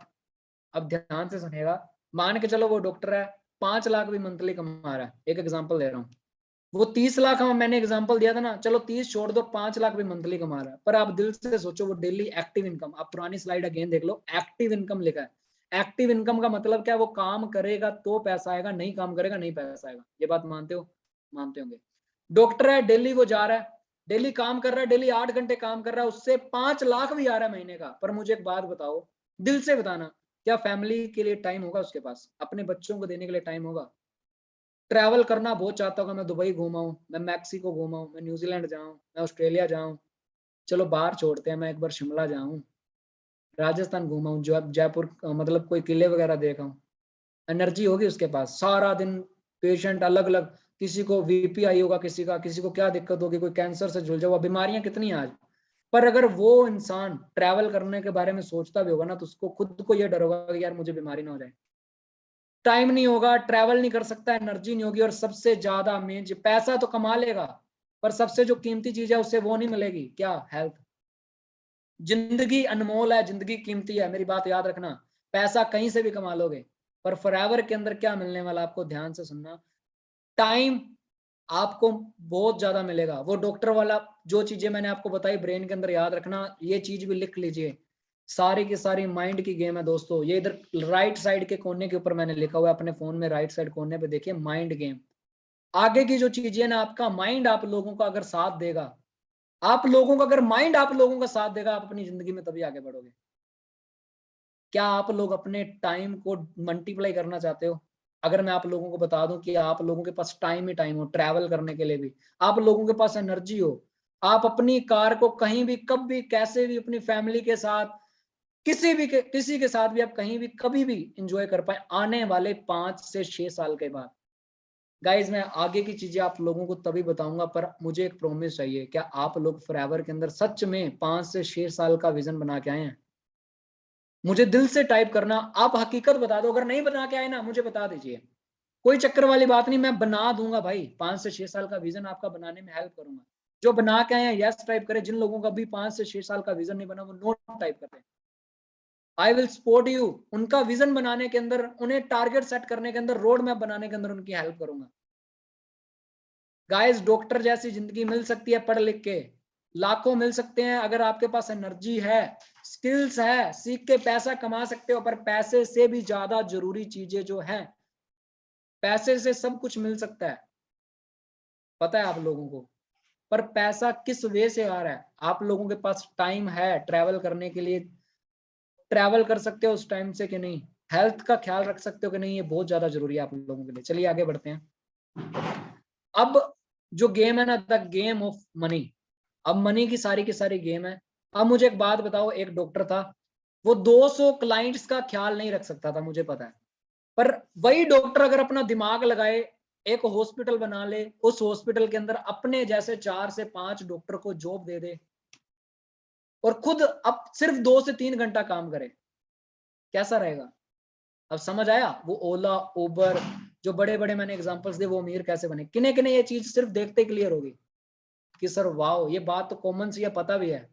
अब ध्यान से सुनिएगा, मान के चलो वो डॉक्टर है, 5 लाख भी मंथली कमा रहा है, एक एग्जांपल दे रहा हूँ। वो 30 लाख हम मैंने एग्जांपल दिया था ना, चलो 30 छोड़ दो, 5 लाख भी मंथली कमा रहा है, पर आप दिल से सोचो वो डेली एक्टिव इनकम, आप पुरानी स्लाइड अगेन देख लो, एक्टिव इनकम लिखा है। एक्टिव इनकम का मतलब क्या है? वो काम करेगा तो पैसा आएगा, नहीं काम करेगा नहीं पैसा आएगा। ये बात मानते हो? मानते होंगे। डॉक्टर है, डेली वो जा रहा है, डेली काम कर रहा है, डेली 8 घंटे काम कर रहा है, उससे 5 लाख भी आ रहा है महीने का। पर मुझे एक बात बताओ, दिल से बताना, क्या फैमिली के लिए टाइम होगा उसके पास? अपने बच्चों को देने के लिए टाइम होगा? ट्रैवल करना बहुत चाहता हूँ, मैं दुबई घूमाऊं, मैं मैक्सिको घूमाऊं, मैं न्यूजीलैंड जाऊं, मैं ऑस्ट्रेलिया जाऊं, चलो बाहर छोड़ते हैं, मैं एक बार शिमला जाऊं, राजस्थान घूमाऊं, जो जयपुर मतलब कोई किले वगैरह देखाऊं। एनर्जी होगी उसके पास? सारा दिन पेशेंट अलग अलग, किसी को वीपीआई होगा, किसी को क्या दिक्कत होगी, कोई कैंसर से झुलझा हुआ, बीमारियां कितनी हैं आज। पर अगर वो इंसान ट्रैवल करने के बारे में सोचता भी होगा ना, तो उसको खुद को ये डर होगा कि यार मुझे बीमारी ना हो जाए। टाइम नहीं होगा, ट्रैवल नहीं कर सकता, एनर्जी नहीं होगी, और सबसे ज्यादा मेन, पैसा तो कमा लेगा पर सबसे जो कीमती चीज है उससे वो नहीं मिलेगी, क्या? हेल्थ। जिंदगी अनमोल है, जिंदगी कीमती है, मेरी बात याद रखना। पैसा कहीं से भी कमा लोगे, पर फॉरएवर के अंदर क्या मिलने वाला, आपको ध्यान से सुनना, टाइम आपको बहुत ज्यादा मिलेगा। वो डॉक्टर वाला जो चीजें मैंने आपको बताई ब्रेन के अंदर, याद रखना, ये चीज भी लिख लीजिए। सारी की सारी माइंड की गेम है दोस्तों। ये इधर राइट साइड के कोने के ऊपर मैंने लिखा हुआ है, अपने फोन में राइट साइड कोने पे देखिए, माइंड गेम। आगे की जो चीजें ना, आपका माइंड आप लोगों का अगर साथ देगा, आप लोगों का अगर माइंड आप लोगों का साथ देगा, आप अपनी जिंदगी में तभी आगे बढ़ोगे। क्या आप लोग अपने टाइम को मल्टीप्लाई करना चाहते हो? अगर मैं आप लोगों को बता दूं कि आप लोगों के पास टाइम ही टाइम हो ट्रैवल करने के लिए भी, आप लोगों के पास एनर्जी हो, आप अपनी कार को कहीं भी कब भी कैसे भी अपनी फैमिली के साथ, किसी के साथ भी आप कहीं भी कभी भी इंजॉय कर पाए आने वाले 5 से 6 साल के बाद। गाइज मैं आगे की चीजें आप लोगों को तभी बताऊंगा, पर मुझे एक प्रॉमिस चाहिए, क्या आप लोग फॉरएवर के अंदर सच में 5 से 6 साल का विजन बना के आए हैं? मुझे दिल से टाइप करना, आप हकीकत बता दो, अगर नहीं बना के आए ना मुझे बता दीजिए, कोई चक्कर वाली बात नहीं, मैं बना दूंगा भाई। 5 से 6 साल का विजन आपका बनाने में हेल्प करूंगा। जो बना के आए हैं यस टाइप करें, जिन लोगों का भी 5 से 6 साल का विजन नहीं बना वो नो टाइप करते हैं। आई विल सपोर्ट यू, उनका विजन बनाने के अंदर, उन्हें टारगेट सेट करने के अंदर, रोड मैप बनाने के अंदर उनकी हेल्प करूंगा। गाइस डॉक्टर जैसी जिंदगी मिल सकती है पढ़ लिख के, लाखों मिल सकते हैं अगर आपके पास एनर्जी है, स्किल्स है, सीख के पैसा कमा सकते हो। पर पैसे से भी ज्यादा जरूरी चीजें जो हैं, पैसे से सब कुछ मिल सकता है, पता है आप लोगों को, पर पैसा किस वे से आ रहा है? आप लोगों के पास टाइम है ट्रैवल करने के लिए, ट्रैवल कर सकते हो उस टाइम से कि नहीं? हेल्थ का ख्याल रख सकते हो कि नहीं? ये बहुत ज्यादा जरूरी है आप लोगों के लिए। चलिए आगे बढ़ते हैं। अब जो गेम है ना, द गेम ऑफ मनी, अब मनी की सारी गेम है। अब मुझे एक बात बताओ, एक डॉक्टर था, वो 200 क्लाइंट्स का ख्याल नहीं रख सकता था, मुझे पता है, पर वही डॉक्टर अगर अपना दिमाग लगाए, एक हॉस्पिटल बना ले, उस हॉस्पिटल के अंदर अपने जैसे 4 से 5 डॉक्टर को जॉब दे दे और खुद अब सिर्फ 2 से 3 घंटा काम करे, कैसा रहेगा? अब समझ आया? वो ओला उबर जो बड़े बड़े मैंने एग्जांपल्स दिए, वो अमीर कैसे बने, किन्हें किन्हें ये चीज सिर्फ देखते क्लियर होगी कि सर वाओ, ये बात तो कॉमन सी है, पता भी है।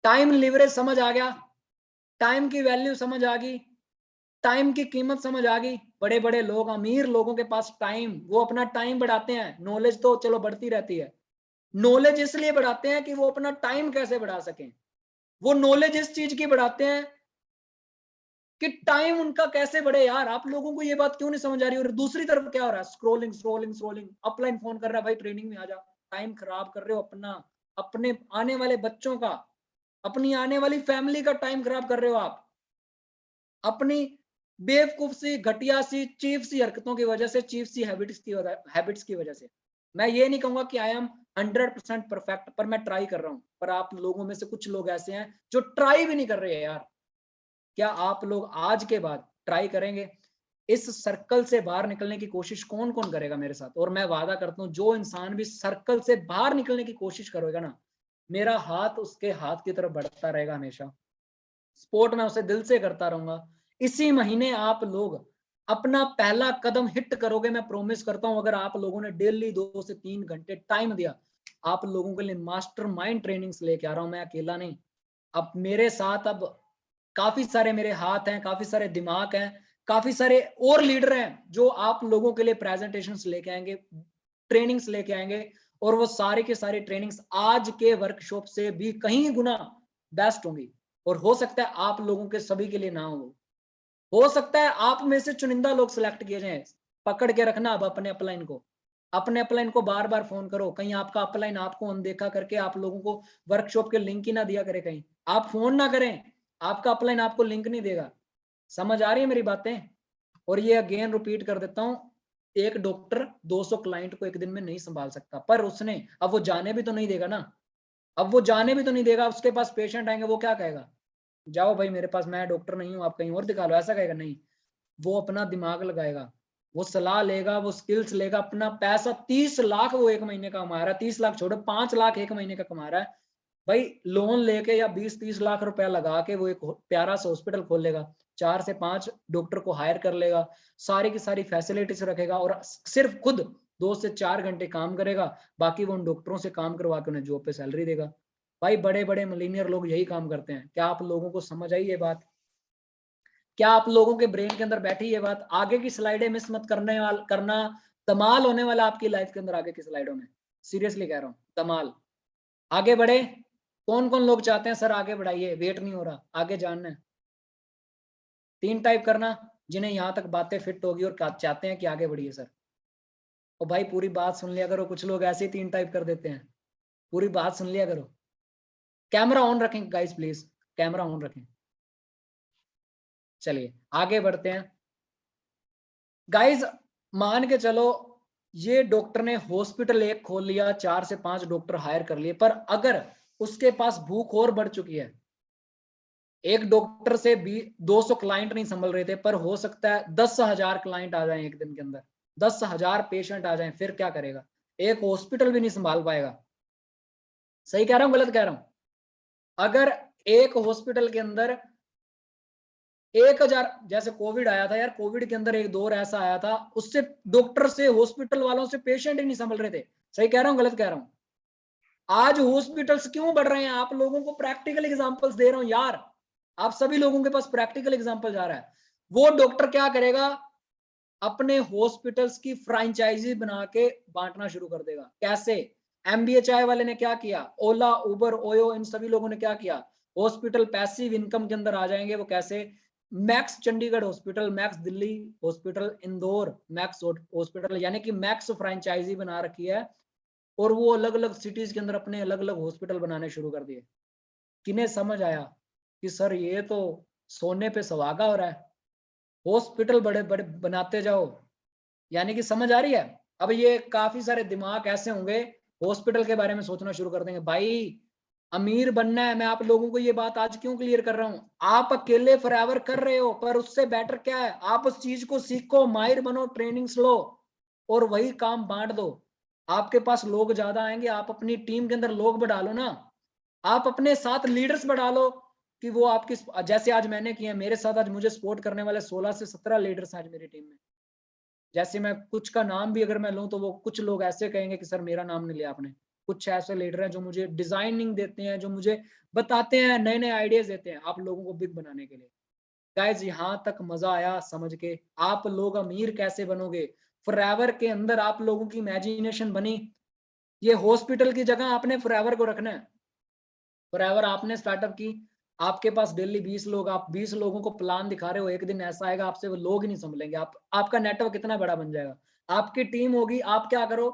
टाइम लिवरेज समझ आ गया, टाइम की वैल्यू समझ आ गई, टाइम की कीमत समझ आ गई। बड़े बड़े लोग, अमीर लोगों के पास टाइम, वो अपना टाइम बढ़ाते हैं। नॉलेज तो चलो बढ़ती रहती है, नॉलेज इसलिए बढ़ाते हैं कि वो अपना टाइम कैसे बढ़ा सकें। वो नॉलेज इस चीज की बढ़ाते हैं कि टाइम उनका कैसे बढ़े। यार आप लोगों को ये बात क्यों नहीं समझ आ रही? और दूसरी तरफ क्या हो रहा है? Scrolling scrolling scrolling, upline phone कर रहा है, भाई ट्रेनिंग में आ जा। टाइम खराब कर रहे हो अपना, अपने आने वाले बच्चों का, अपनी आने वाली फैमिली का टाइम खराब कर रहे हो आप, अपनी बेवकूफ सी, घटिया सी, चीफ सी हरकतों की वजह से, चीफ सी हैबिट्स की वजह से। मैं ये नहीं कहूंगा कि आई एम 100% परफेक्ट, पर मैं ट्राई कर रहा हूं। पर आप लोगों में से कुछ लोग ऐसे हैं जो ट्राई भी नहीं कर रहे हैं यार। क्या आप लोग आज के बाद ट्राई करेंगे? इस सर्कल से बाहर निकलने की कोशिश कौन कौन करेगा मेरे साथ? और मैं वादा करता हूं, जो इंसान भी सर्कल से बाहर निकलने की कोशिश करेगा ना, मेरा हाथ उसके हाथ की तरफ बढ़ता रहेगा हमेशा। सपोर्ट मैं उसे दिल से करता रहूंगा। इसी महीने आप लोग अपना पहला कदम हिट करोगे, मैं प्रॉमिस करता हूं। अगर आप लोगों ने डेली 2 से 3 घंटे टाइम दिया, आप लोगों के लिए मास्टर माइंड ट्रेनिंग्स लेके आ रहा हूं, मैं अकेला नहीं। अब मेरे साथ अब काफी सारे मेरे हाथ हैं, काफी सारे दिमाग हैं, काफी सारे और लीडर हैं जो आप लोगों के लिए प्रेजेंटेशंस लेके आएंगे। ट्रेनिंग्स लेके आएंगे और वो सारी की सारी ट्रेनिंग्स आज के वर्कशॉप से भी कहीं गुना बेस्ट होंगी। और हो सकता है आप लोगों के सभी के लिए ना हो सकता है आप में से चुनिंदा लोग सिलेक्ट किए जाएं। पकड़ के रखना अब अपने अपलाइन को, अपने अपलाइन को बार बार फोन करो, कहीं आपका अपलाइन आपको अनदेखा करके आप लोगों को वर्कशॉप के लिंक ही ना दिया करे, कहीं आप फोन ना करें, आपका अपलाइन आपको लिंक नहीं देगा। समझ आ रही है मेरी बातें? और ये अगेन रिपीट कर देता हूं, एक डॉक्टर 200 क्लाइंट को एक दिन में नहीं संभाल सकता, पर उसने अब वो जाने भी तो नहीं देगा ना, अब वो जाने भी तो नहीं देगा, उसके पास पेशेंट आएंगे, वो क्या कहेगा, जाओ भाई मेरे पास, मैं डॉक्टर नहीं हूं, आप कहीं और दिखा लो, ऐसा कहेगा? नहीं, वो अपना दिमाग लगाएगा, वो सलाह लेगा, वो स्किल्स लेगा, अपना पैसा 30 लाख वो एक महीने का कमा रहा है, 30 लाख छोड़ो 5 लाख एक महीने का कमा रहा है भाई, लोन लेके या 20-30 लाख रुपया लगा के वो एक प्यारा सा हॉस्पिटल खोल लेगा, 4 से 5 डॉक्टर को हायर कर लेगा, सारी की सारी फैसिलिटीज रखेगा और सिर्फ खुद 2 से 4 घंटे काम करेगा, बाकी वो उन डॉक्टरों से काम करवा के उन्हें जॉब पे सैलरी देगा। भाई बड़े बड़े मिलीनियर लोग यही काम करते हैं। क्या आप लोगों को समझ आई ये बात? क्या आप लोगों के ब्रेन के अंदर बैठी ये बात? आगे की स्लाइडें मिस मत करना, कमाल होने वाला आपकी लाइफ के अंदर आगे की स्लाइडों में, सीरियसली कह रहा हूँ, कमाल। आगे बढ़े, कौन कौन लोग चाहते हैं सर आगे बढ़ाइए, वेट नहीं हो रहा, आगे जानना है। 3 टाइप करना जिन्हें यहां तक बातें फिट होगी और चाहते हैं कि आगे बढ़िए सर। और भाई पूरी बात सुन लिया करो, कुछ लोग ऐसे ही 3 टाइप कर देते हैं, पूरी बात सुन लिया करो। कैमरा ऑन रखें गाइस प्लीज, कैमरा ऑन रखें। चलिए आगे बढ़ते हैं गाइस। मान के चलो ये डॉक्टर ने हॉस्पिटल एक खोल लिया, 4 से 5 डॉक्टर हायर कर लिए, पर अगर उसके पास भूख और बढ़ चुकी है, एक डॉक्टर से भी 200 क्लाइंट नहीं संभल रहे थे, पर हो सकता है 10,000 क्लाइंट आ जाएं एक दिन के अंदर, 10,000 पेशेंट आ जाएं, फिर क्या करेगा? एक हॉस्पिटल भी नहीं संभाल पाएगा। सही कह रहा हूं गलत कह रहा हूं? अगर एक हॉस्पिटल के अंदर 1000, जैसे कोविड आया था यार, कोविड के अंदर एक दौर ऐसा आया था, उससे डॉक्टर से हॉस्पिटल वालों से पेशेंट ही नहीं संभल रहे थे। सही कह रहा हूं गलत कह रहा हूं? आज हॉस्पिटल्स क्यों बढ़ रहे हैं? आप लोगों को प्रैक्टिकल एग्जांपल्स दे रहा हूं यार, आप सभी लोगों के पास प्रैक्टिकल एग्जांपल जा रहा है। वो डॉक्टर क्या करेगा? अपने हॉस्पिटल्स की फ्रेंचाइजी बना के बांटना शुरू कर देगा। कैसे? एमबीएचआई वाले ने क्या किया, ओला, उबर, ओयो, इन सभी लोगों ने क्या किया? हॉस्पिटल पैसिव इनकम के अंदर आ जाएंगे। वो कैसे? Max Chandigarh hospital, max Delhi hospital, Indore max hospital, यानी कि मैक्स फ्रेंचाइजी बना रखी है, और वो अलग अलग सिटीज के अंदर अपने अलग अलग हॉस्पिटल बनाने शुरू कर दिए। किन्हें समझ आया कि सर ये तो सोने पे सुहागा हो रहा है, हॉस्पिटल बड़े बड़े बनाते जाओ, यानी कि समझ आ रही है? अब ये काफी सारे दिमाग ऐसे होंगे, हॉस्पिटल के बारे में सोचना शुरू कर देंगे। भाई अमीर बनना है, मैं आप लोगों को ये बात आज क्यों क्लियर कर रहा हूं? आप अकेले फॉरएवर कर रहे हो, पर उससे बेटर क्या है, आप उस चीज को सीखो, माहिर बनो, ट्रेनिंग्स लो और वही काम बांट दो। आपके पास लोग ज्यादा आएंगे, आप अपनी टीम के अंदर लोग बढ़ा लो ना, आप अपने साथ लीडर्स बढ़ा लो कि वो आपकी, जैसे आज मैंने किया, मेरे साथ आज मुझे सपोर्ट करने वाले 16 से 17 लीडर्स आज मेरी टीम में। जैसे मैं कुछ का नाम भी अगर मैं लूं तो वो कुछ लोग ऐसे कहेंगे कि सर मेरा नाम नहीं लिया आपने। कुछ ऐसे लीडर हैं जो मुझे डिजाइनिंग देते हैं, जो मुझे बताते हैं, नए नए आइडियाज देते हैं आप लोगों को बिग बनाने के लिए। गाइज यहाँ तक मजा आया समझ के? आप लोग अमीर कैसे बनोगे? फॉरएवर के अंदर आप लोगों की इमेजिनेशन बनी, ये हॉस्पिटल की जगह आपने फॉरएवर को रखना है। फॉरएवर आपने स्टार्टअप की, आपके पास डेली 20 लोग, आप 20 लोगों को प्लान दिखा रहे हो, एक दिन ऐसा आएगा आपसे वो लोग ही नहीं संभलेंगे, आपका नेटवर्क कितना बड़ा बन जाएगा, आपकी टीम होगी। आप क्या करो,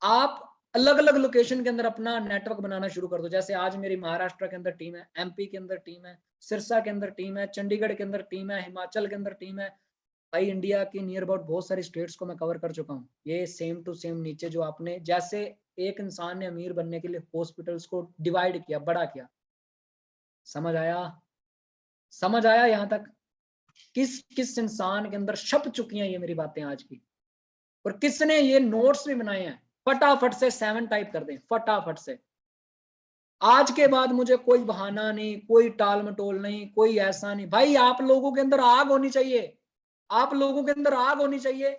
आप अलग अलग लोकेशन के अंदर अपना नेटवर्क बनाना शुरू कर दो। जैसे आज मेरी महाराष्ट्र के अंदर टीम है, एमपी के अंदर टीम है, सिरसा के अंदर टीम है, चंडीगढ़ के अंदर टीम है, हिमाचल के अंदर टीम है। भाई इंडिया की नियर अबाउट बहुत सारी स्टेट्स को मैं कवर कर चुका हूँ। ये सेम टू सेम नीचे जो आपने, जैसे एक इंसान ने अमीर बनने के लिए हॉस्पिटल्स को डिवाइड किया, बड़ा किया। समझ आया? समझ आया यहां तक? किस किस इंसान के अंदर छप चुकी हैं ये मेरी बातें आज की, और किसने ये नोट्स भी बनाए हैं? फटाफट से 7 टाइप कर दें फटाफट से। आज के बाद मुझे कोई बहाना नहीं, कोई टाल मटोल नहीं, कोई ऐसा नहीं। भाई आप लोगों के अंदर आग होनी चाहिए, आप लोगों के अंदर आग होनी चाहिए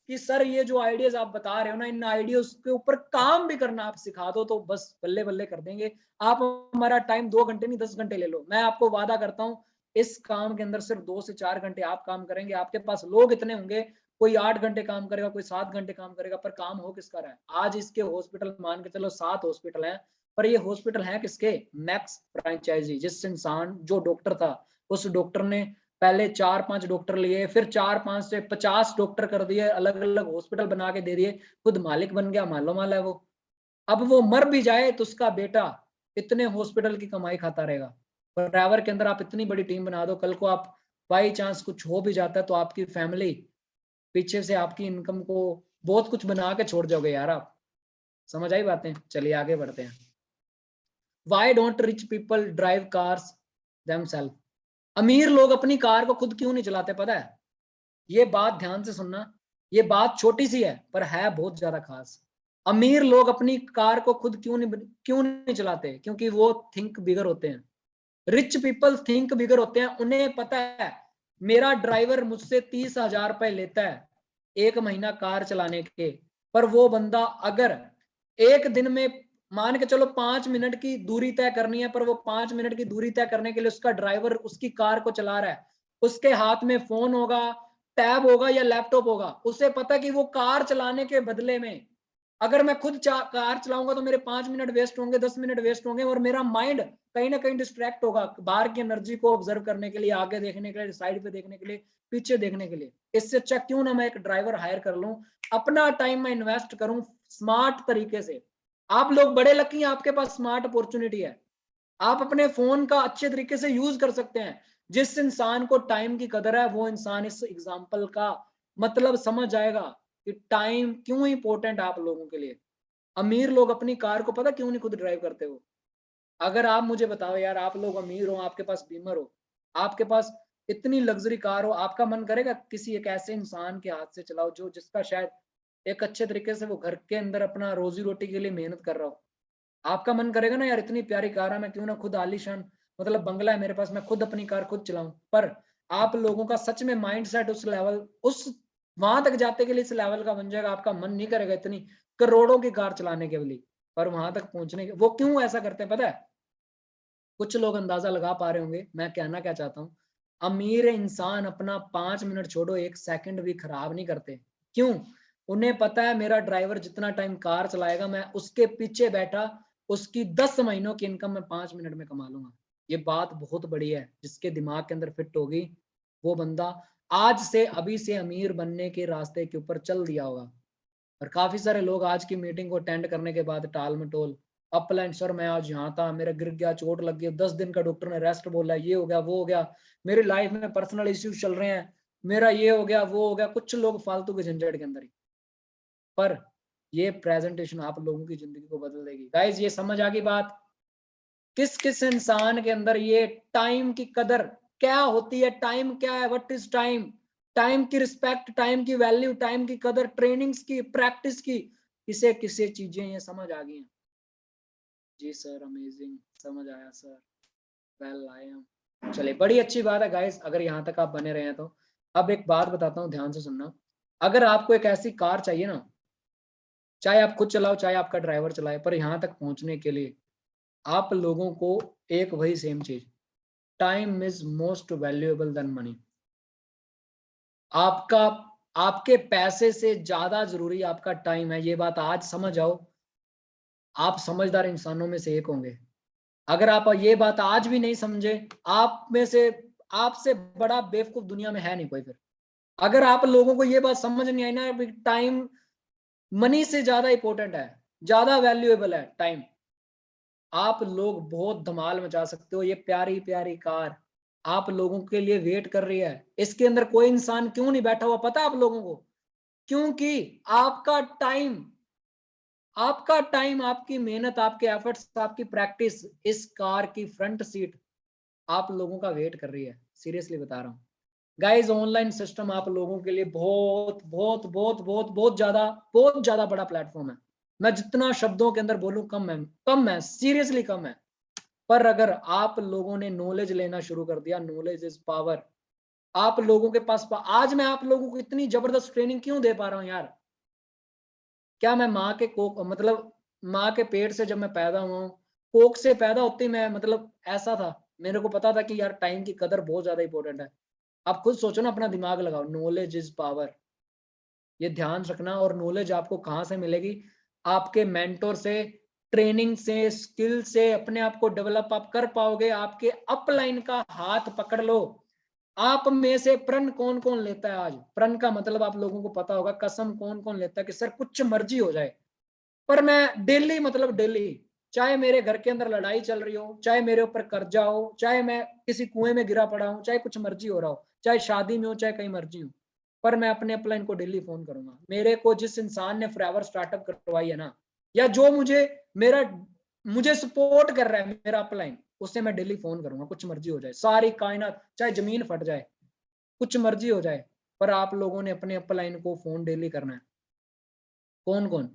कि सर ये जो आइडियाज आप बता रहे हो ना, इन आइडियाज के ऊपर काम भी करना आप सिखा दो तो बस बल्ले बल्ले कर देंगे। आप हमारा टाइम 2 घंटे नहीं 10 घंटे ले लो, मैं आपको वादा करता हूँ इस काम के अंदर सिर्फ 2 से 4 घंटे आप काम करेंगे, आपके पास लोग इतने होंगे कोई 8 घंटे काम करेगा, कोई 7 घंटे काम करेगा, पर काम हो किसका रहा है? आज इसके हॉस्पिटल मान के चलो 7 हॉस्पिटल हैं, पर ये हॉस्पिटल है किसके? Max franchise. जिस इंसान जो डॉक्टर था, उस डॉक्टर ने पहले 4-5 डॉक्टर लिए, फिर 4-5 से 50 डॉक्टर कर दिए, अलग अलग हॉस्पिटल बना के दे दिए, खुद मालिक बन गया, मालो माल है वो। अब वो मर भी जाए तो उसका बेटा इतने हॉस्पिटल की कमाई खाता रहेगा। फॉरएवर के अंदर आप इतनी बड़ी टीम बना दो, कल को आप बाई चांस कुछ हो भी जाता है तो आपकी फैमिली पीछे से आपकी इनकम को बहुत कुछ बना के छोड़ जाओगे यार आप। समझ आई बातें? चलिए आगे बढ़ते हैं। Why don't rich people drive cars themselves? अमीर लोग अपनी कार को खुद क्यों नहीं चलाते पता है? ये बात ध्यान से सुनना, ये बात छोटी सी है पर है बहुत ज्यादा खास। अमीर लोग अपनी कार को खुद क्यों नहीं चलाते? क्योंकि वो थिंक बिगर होते हैं। रिच पीपल थिंक बिगर होते हैं। उन्हें पता है मेरा ड्राइवर मुझसे 30,000 रुपए लेता है एक महीना कार चलाने के, पर वो बंदा अगर एक दिन में मान के चलो 5 मिनट की दूरी तय करनी है, पर वो 5 मिनट की दूरी तय करने के लिए उसका ड्राइवर उसकी कार को चला रहा है, उसके हाथ में फोन होगा, टैब होगा या लैपटॉप होगा, उसे पता कि वो कार चलाने के बदले में अगर मैं खुद कार चलाऊंगा तो मेरे 5 मिनट वेस्ट होंगे, 10 मिनट वेस्ट होंगे, और मेरा माइंड कहीं ना कहीं डिस्ट्रैक्ट होगा बाहर की एनर्जी को ऑब्जर्व करने के लिए, आगे देखने के लिए, साइड पे देखने के लिए, पीछे देखने के लिए। इससे अच्छा क्यों ना मैं एक ड्राइवर हायर कर लूं, अपना टाइम मैं इन्वेस्ट करूं स्मार्ट तरीके से। आप लोग बड़े लकी हैं, आपके पास स्मार्ट अपॉर्चुनिटी है, आप अपने फोन का अच्छे तरीके से यूज कर सकते हैं। जिस इंसान को टाइम की कदर है वो इंसान इस एग्जाम्पल का मतलब समझ जाएगा कि टाइम क्यों इंपॉर्टेंट है आप लोगों के लिए। अमीर लोग अपनी कार को पता क्यों नहीं खुद ड्राइव करते हो? अगर आप मुझे बताओ यार, आप लोग अमीर हो, आपके पास बीमर हो, आपके पास इतनी लग्जरी कार हो, आपका मन करेगा किसी एक ऐसे इंसान के हाथ से चलाओ जो जिसका शायद एक अच्छे तरीके से वो घर के अंदर अपना रोजी रोटी के लिए मेहनत कर रहा हो? आपका मन करेगा ना यार इतनी प्यारी कार है, मैं क्यों ना खुद आलीशान मतलब बंगला है मेरे पास, मैं खुद अपनी कार खुद चलाऊं। पर आप लोगों का सच में माइंड सेट उस लेवल, उस वहां तक जाते के लिए इस लेवल का बन जाएगा, आपका मन नहीं करेगा इतनी करोड़ों की कार चलाने के लिए। पर वहां तक पहुंचने के वो क्यों ऐसा करते हैं पता है? कुछ लोग अंदाजा लगा पा रहे होंगे मैं कहना क्या चाहता हूँ। अमीर इंसान अपना 5 मिनट छोड़ो 1 सेकंड भी खराब नहीं करते। क्यों? उन्हें पता है मेरा ड्राइवर जितना टाइम कार चलाएगा मैं उसके पीछे बैठा उसकी 10 महीनों की इनकम मैं 5 मिनट में कमा लूंगा। ये बात बहुत बड़ी है, जिसके दिमाग के अंदर फिट होगी वो बंदा आज से अभी से अमीर बनने के रास्ते के ऊपर चल दिया होगा। और काफी सारे लोग आज की मीटिंग को अटेंड करने के बाद टाल मटोल अपलाइन, सर मैं आज यहाँ था, मेरा गिर गया, चोट लग गई, 10 दिन का डॉक्टर ने रेस्ट बोला, ये हो गया वो हो गया, मेरी लाइफ में पर्सनल इश्यूज चल रहे हैं, मेरा ये हो गया वो हो गया। कुछ लोग फालतू के झंझट के अंदर ही, पर ये प्रेजेंटेशन आप लोगों की जिंदगी को बदल देगी। गाइज ये समझ आ गई बात? किस किस इंसान के अंदर ये टाइम की कदर क्या होती है, टाइम क्या है, व्हाट इज टाइम, टाइम की रिस्पेक्ट, टाइम की वैल्यू, टाइम की कदर, ट्रेनिंग्स की, प्रैक्टिस की, किसे किसे चीजें ये समझ आ गई हैं? जी सर अमेजिंग, समझ आया सर, वेल आई एम। चलिए बड़ी अच्छी बात है गाइस, अगर यहाँ तक आप बने रहे हैं तो। अब एक बात बताता हूँ, ध्यान से सुनना। अगर आपको एक ऐसी कार चाहिए ना, चाहे आप खुद चलाओ चाहे आपका ड्राइवर चलाए, पर यहाँ तक पहुंचने के लिए आप लोगों को एक वही सेम चीज, time is most valuable then money. आपका आपके पैसे से ज्यादा जरूरी आपका टाइम है, ये बात आज समझ आओ। आप समझदार इंसानों में से एक होंगे। अगर आप ये बात आज भी नहीं समझे, आप में से आपसे बड़ा बेवकूफ दुनिया में है नहीं कोई। फिर अगर आप लोगों को ये बात समझ नहीं आई ना, टाइम मनी से ज्यादा इंपॉर्टेंट है, ज्यादा वैल्यूएबल है टाइम, आप लोग बहुत धमाल मचा सकते हो। ये प्यारी प्यारी कार आप लोगों के लिए वेट कर रही है, इसके अंदर कोई इंसान क्यों नहीं बैठा हुआ पता है आप लोगों को? क्योंकि आपका टाइम, आपका टाइम, आपकी मेहनत, आपके एफर्ट्स, आपकी प्रैक्टिस इस कार की फ्रंट सीट आप लोगों का वेट कर रही है। सीरियसली बता रहा हूँ गाइस, ऑनलाइन सिस्टम आप लोगों के लिए बहुत बहुत बहुत बहुत बहुत ज्यादा बड़ा प्लेटफॉर्म है। मैं जितना शब्दों के अंदर बोलूं कम है, सीरियसली कम है। पर अगर आप लोगों ने नॉलेज लेना शुरू कर दिया, नॉलेज इज पावर। आप लोगों के पास आज मैं आप लोगों को इतनी जबरदस्त ट्रेनिंग क्यों दे पा रहा हूँ यार? क्या मैं माँ के कोक मतलब माँ के पेट से जब मैं पैदा हुआ हूँ, कोक से पैदा होते ही मैं मतलब ऐसा था, मेरे को पता था कि यार टाइम की कदर बहुत ज्यादा इंपॉर्टेंट है। आप खुद सोचो ना, अपना दिमाग लगाओ, नॉलेज इज पावर। ये ध्यान रखना। और नॉलेज आपको कहाँ से मिलेगी? आपके मेंटोर से, ट्रेनिंग से, स्किल से अपने आप को डेवलप आप कर पाओगे। आपके अपलाइन का हाथ पकड़ लो। आप में से प्रण कौन कौन लेता है आज? प्रण का मतलब आप लोगों को पता होगा, कसम कौन कौन लेता है कि सर कुछ मर्जी हो जाए पर मैं डेली, मतलब डेली, चाहे मेरे घर के अंदर लड़ाई चल रही हो, चाहे मेरे ऊपर कर्जा हो, चाहे मैं किसी कुएं में गिरा पड़ा हूं, चाहे कुछ मर्जी हो रहा हो, चाहे शादी में हो, चाहे कहीं मर्जी हो, पर मैं अपने अपलाइन को डेली फोन करूंगा। मेरे को जिस इंसान ने फॉरएवर स्टार्टअप करवाई है ना, या जो मुझे सपोर्ट कर रहा है मेरा अपलाइन, उससे मैं डेली फोन करूंगा, कुछ मर्जी हो जाए, सारी कायनात, चाहे जमीन फट जाए, कुछ मर्जी हो जाए, पर आप लोगों ने अपने अपलाइन को फोन डेली करना है। कौन कौन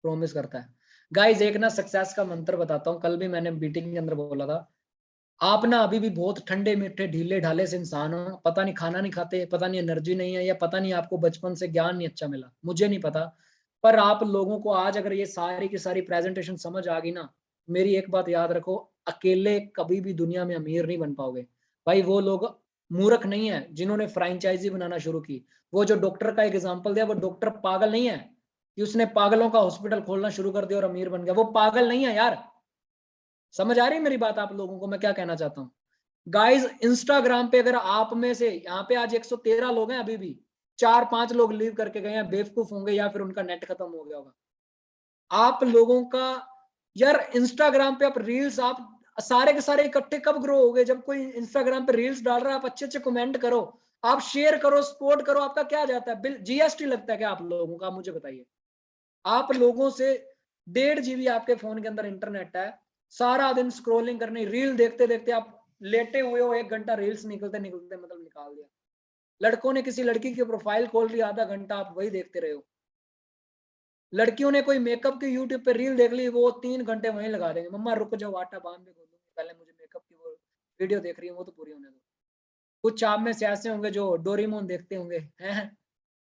प्रॉमिस करता है? गाइज एक ना सक्सेस का मंत्र बताता हूँ, कल भी मैंने मीटिंग के अंदर बोला था। आप ना अभी भी बहुत ठंडे मीठे ढीले ढाले से इंसान हो, पता नहीं खाना नहीं खाते, पता नहीं एनर्जी नहीं है, या पता नहीं आपको बचपन से ज्ञान नहीं अच्छा मिला, मुझे नहीं पता, पर आप लोगों को आज अगर ये सारी की सारी प्रेजेंटेशन समझ आ गई ना, मेरी एक बात याद रखो, अकेले कभी भी दुनिया में अमीर नहीं बन पाओगे। भाई वो लोग मूर्ख नहीं है जिन्होंने फ्रेंचाइजी बनाना शुरू की। वो जो डॉक्टर का एक एग्जाम्पल दिया, वो डॉक्टर पागल नहीं है कि उसने पागलों का हॉस्पिटल खोलना शुरू कर दिया और अमीर बन गया। वो पागल नहीं है यार। समझ आ रही है मेरी बात आप लोगों को? मैं क्या कहना चाहता हूँ गाइस। इंस्टाग्राम पे अगर आप में से यहाँ पे आज 113 लोग हैं, अभी भी 4-5 लोग लीव करके गए हैं, बेवकूफ होंगे या फिर उनका नेट खत्म हो गया होगा। आप लोगों का यार इंस्टाग्राम पे आप रील्स, आप सारे के सारे इकट्ठे कब ग्रो हो गए? जब कोई इंस्टाग्राम पे रील्स डाल रहा है, आप अच्छे अच्छे कमेंट करो, आप शेयर करो, सपोर्ट करो, आपका क्या जाता है? बिल जीएसटी लगता है क्या आप लोगों का? मुझे बताइए। आप लोगों से 1.5 GB आपके फोन के अंदर इंटरनेट है, सारा दिन स्क्रोलिंग करनी, रील देखते देखते आप लेटे हुए हो, 1 घंटा रील्स निकलते निकलते मतलब निकाल दिया। लड़कों ने किसी लड़की की प्रोफाइल खोल ली, आधा घंटा आप वही देखते रहे हो। लड़कियों ने कोई मेकअप की यूट्यूब पे रील देख ली, वो 3 घंटे वहीं लगा देंगे। मम्मा रुक जाओ, आटा बांध के खोलूंगी, पहले मुझे मेकअप की वो वीडियो देख रही है, वो तो पूरी होने दो। कुछ आप में से ऐसे होंगे जो डोरेमोन देखते होंगे, हैं?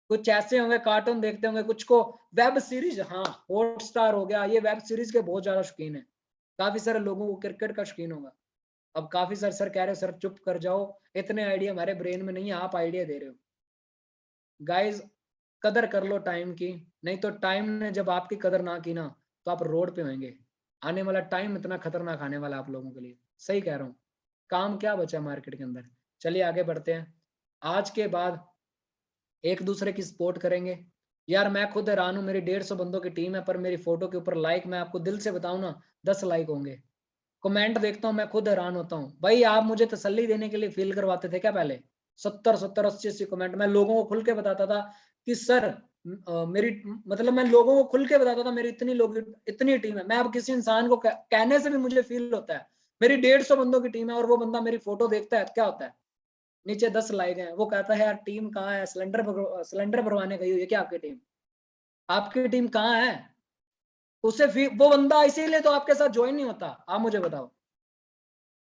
कुछ ऐसे होंगे कार्टून देखते होंगे, कुछ को वेब सीरीज, हाँ हॉटस्टार हो गया, ये वेब सीरीज के बहुत ज्यादा शौकीन है। काफी सारे लोगों को क्रिकेट का शौकीन होगा। अब काफी सारे सर कह रहे हो सर चुप कर जाओ, इतने आइडिया हमारे ब्रेन में नहीं है, आप आइडिया दे रहे हो। गाइज कदर कर लो टाइम की, नहीं तो टाइम ने जब आपकी कदर ना की ना, तो आप रोड पे होंगे। आने वाला टाइम इतना खतरनाक आने वाला आप लोगों के लिए, सही कह रहा हूँ। काम क्या बचा मार्केट के अंदर? चलिए आगे बढ़ते हैं। आज के बाद एक दूसरे की सपोर्ट करेंगे। यार मैं खुद हैरान हूँ, मेरी 150 बंदों की टीम है, पर मेरी फोटो के ऊपर लाइक, मैं आपको दिल से बताऊं ना, 10 लाइक होंगे। कमेंट देखता हूँ, मैं खुद हैरान होता हूँ। भाई आप मुझे तसल्ली देने के लिए फील करवाते थे क्या पहले? 70 80 कमेंट मैं लोगों को खुल के बताता था कि सर मेरी, मतलब मैं लोगों को खुल के बताता था मेरी इतनी लोग, इतनी टीम है। मैं अब किसी इंसान को कहने से भी मुझे फील होता है मेरी 150 बंदों की टीम है, और वो बंदा मेरी फोटो देखता है, क्या होता है? नीचे 10 लाइक हैं, वो कहता है यार टीम कहाँ है, सिलेंडर भरवाने गई हुई है क्या आपकी टीम? आपकी टीम कहाँ है? उसे वो बंदा इसीलिए तो आपके साथ ज्वाइन नहीं होता। आप मुझे बताओ,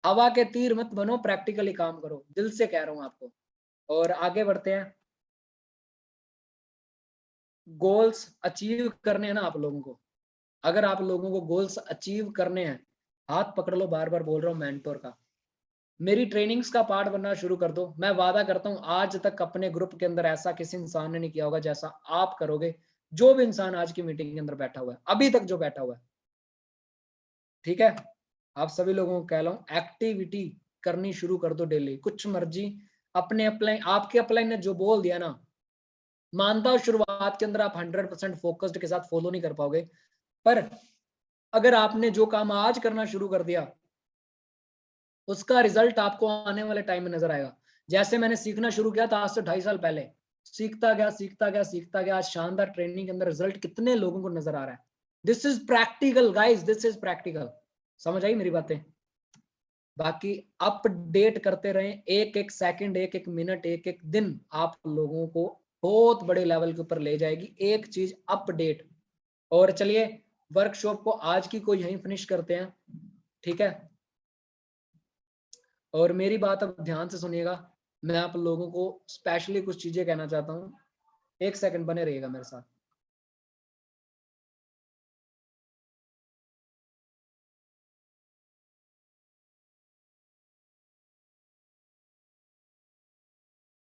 हवा के तीर मत बनो, प्रैक्टिकली काम करो, दिल से कह रहा हूं आपको। और आगे बढ़ते हैं। गोल्स अचीव करने हैं ना आप लोगों को, अगर आप लोगों को गोल्स अचीव करने हैं, हाथ पकड़ लो, बार बार बोल रहा हूँ मेंटोर का, मेरी ट्रेनिंग्स का पार्ट बनना शुरू कर दो। मैं वादा करता हूं आज तक अपने ग्रुप के अंदर ऐसा किसी इंसान ने नहीं किया होगा जैसा आप करोगे। जो भी इंसान आज की मीटिंग के अंदर बैठा हुआ है, अभी तक जो बैठा हुआ है, ठीक है, आप सभी लोगों को कह रहा हूं एक्टिविटी करनी शुरू कर दो डेली, कुछ मर्जी। अपने अपलाइन, आपके अपलाइन ने जो बोल दिया ना, मानता हूं शुरुआत के अंदर आप 100% फोकस्ड के साथ फॉलो नहीं कर पाओगे, पर अगर आपने जो काम आज करना शुरू कर दिया, उसका रिजल्ट आपको आने वाले टाइम में नजर आएगा। जैसे मैंने सीखना शुरू किया था आज से 2.5 साल पहले, सीखता गया सीखता गया सीखता गया, आज शानदार ट्रेनिंग के अंदर रिजल्ट कितने लोगों को नजर आ रहा है। This is practical guys, this is practical. समझ आई मेरी बातें? बाकी अपडेट करते रहें, एक एक सेकंड, एक एक मिनट, एक एक दिन आप लोगों को बहुत बड़े लेवल के ऊपर ले जाएगी, एक चीज अपडेट। और चलिए वर्कशॉप को आज की को यहीं फिनिश करते हैं, ठीक है? और मेरी बात अब ध्यान से सुनिएगा, मैं आप लोगों को स्पेशली कुछ चीजें कहना चाहता हूँ, एक सेकंड बने रहिएगा मेरे साथ।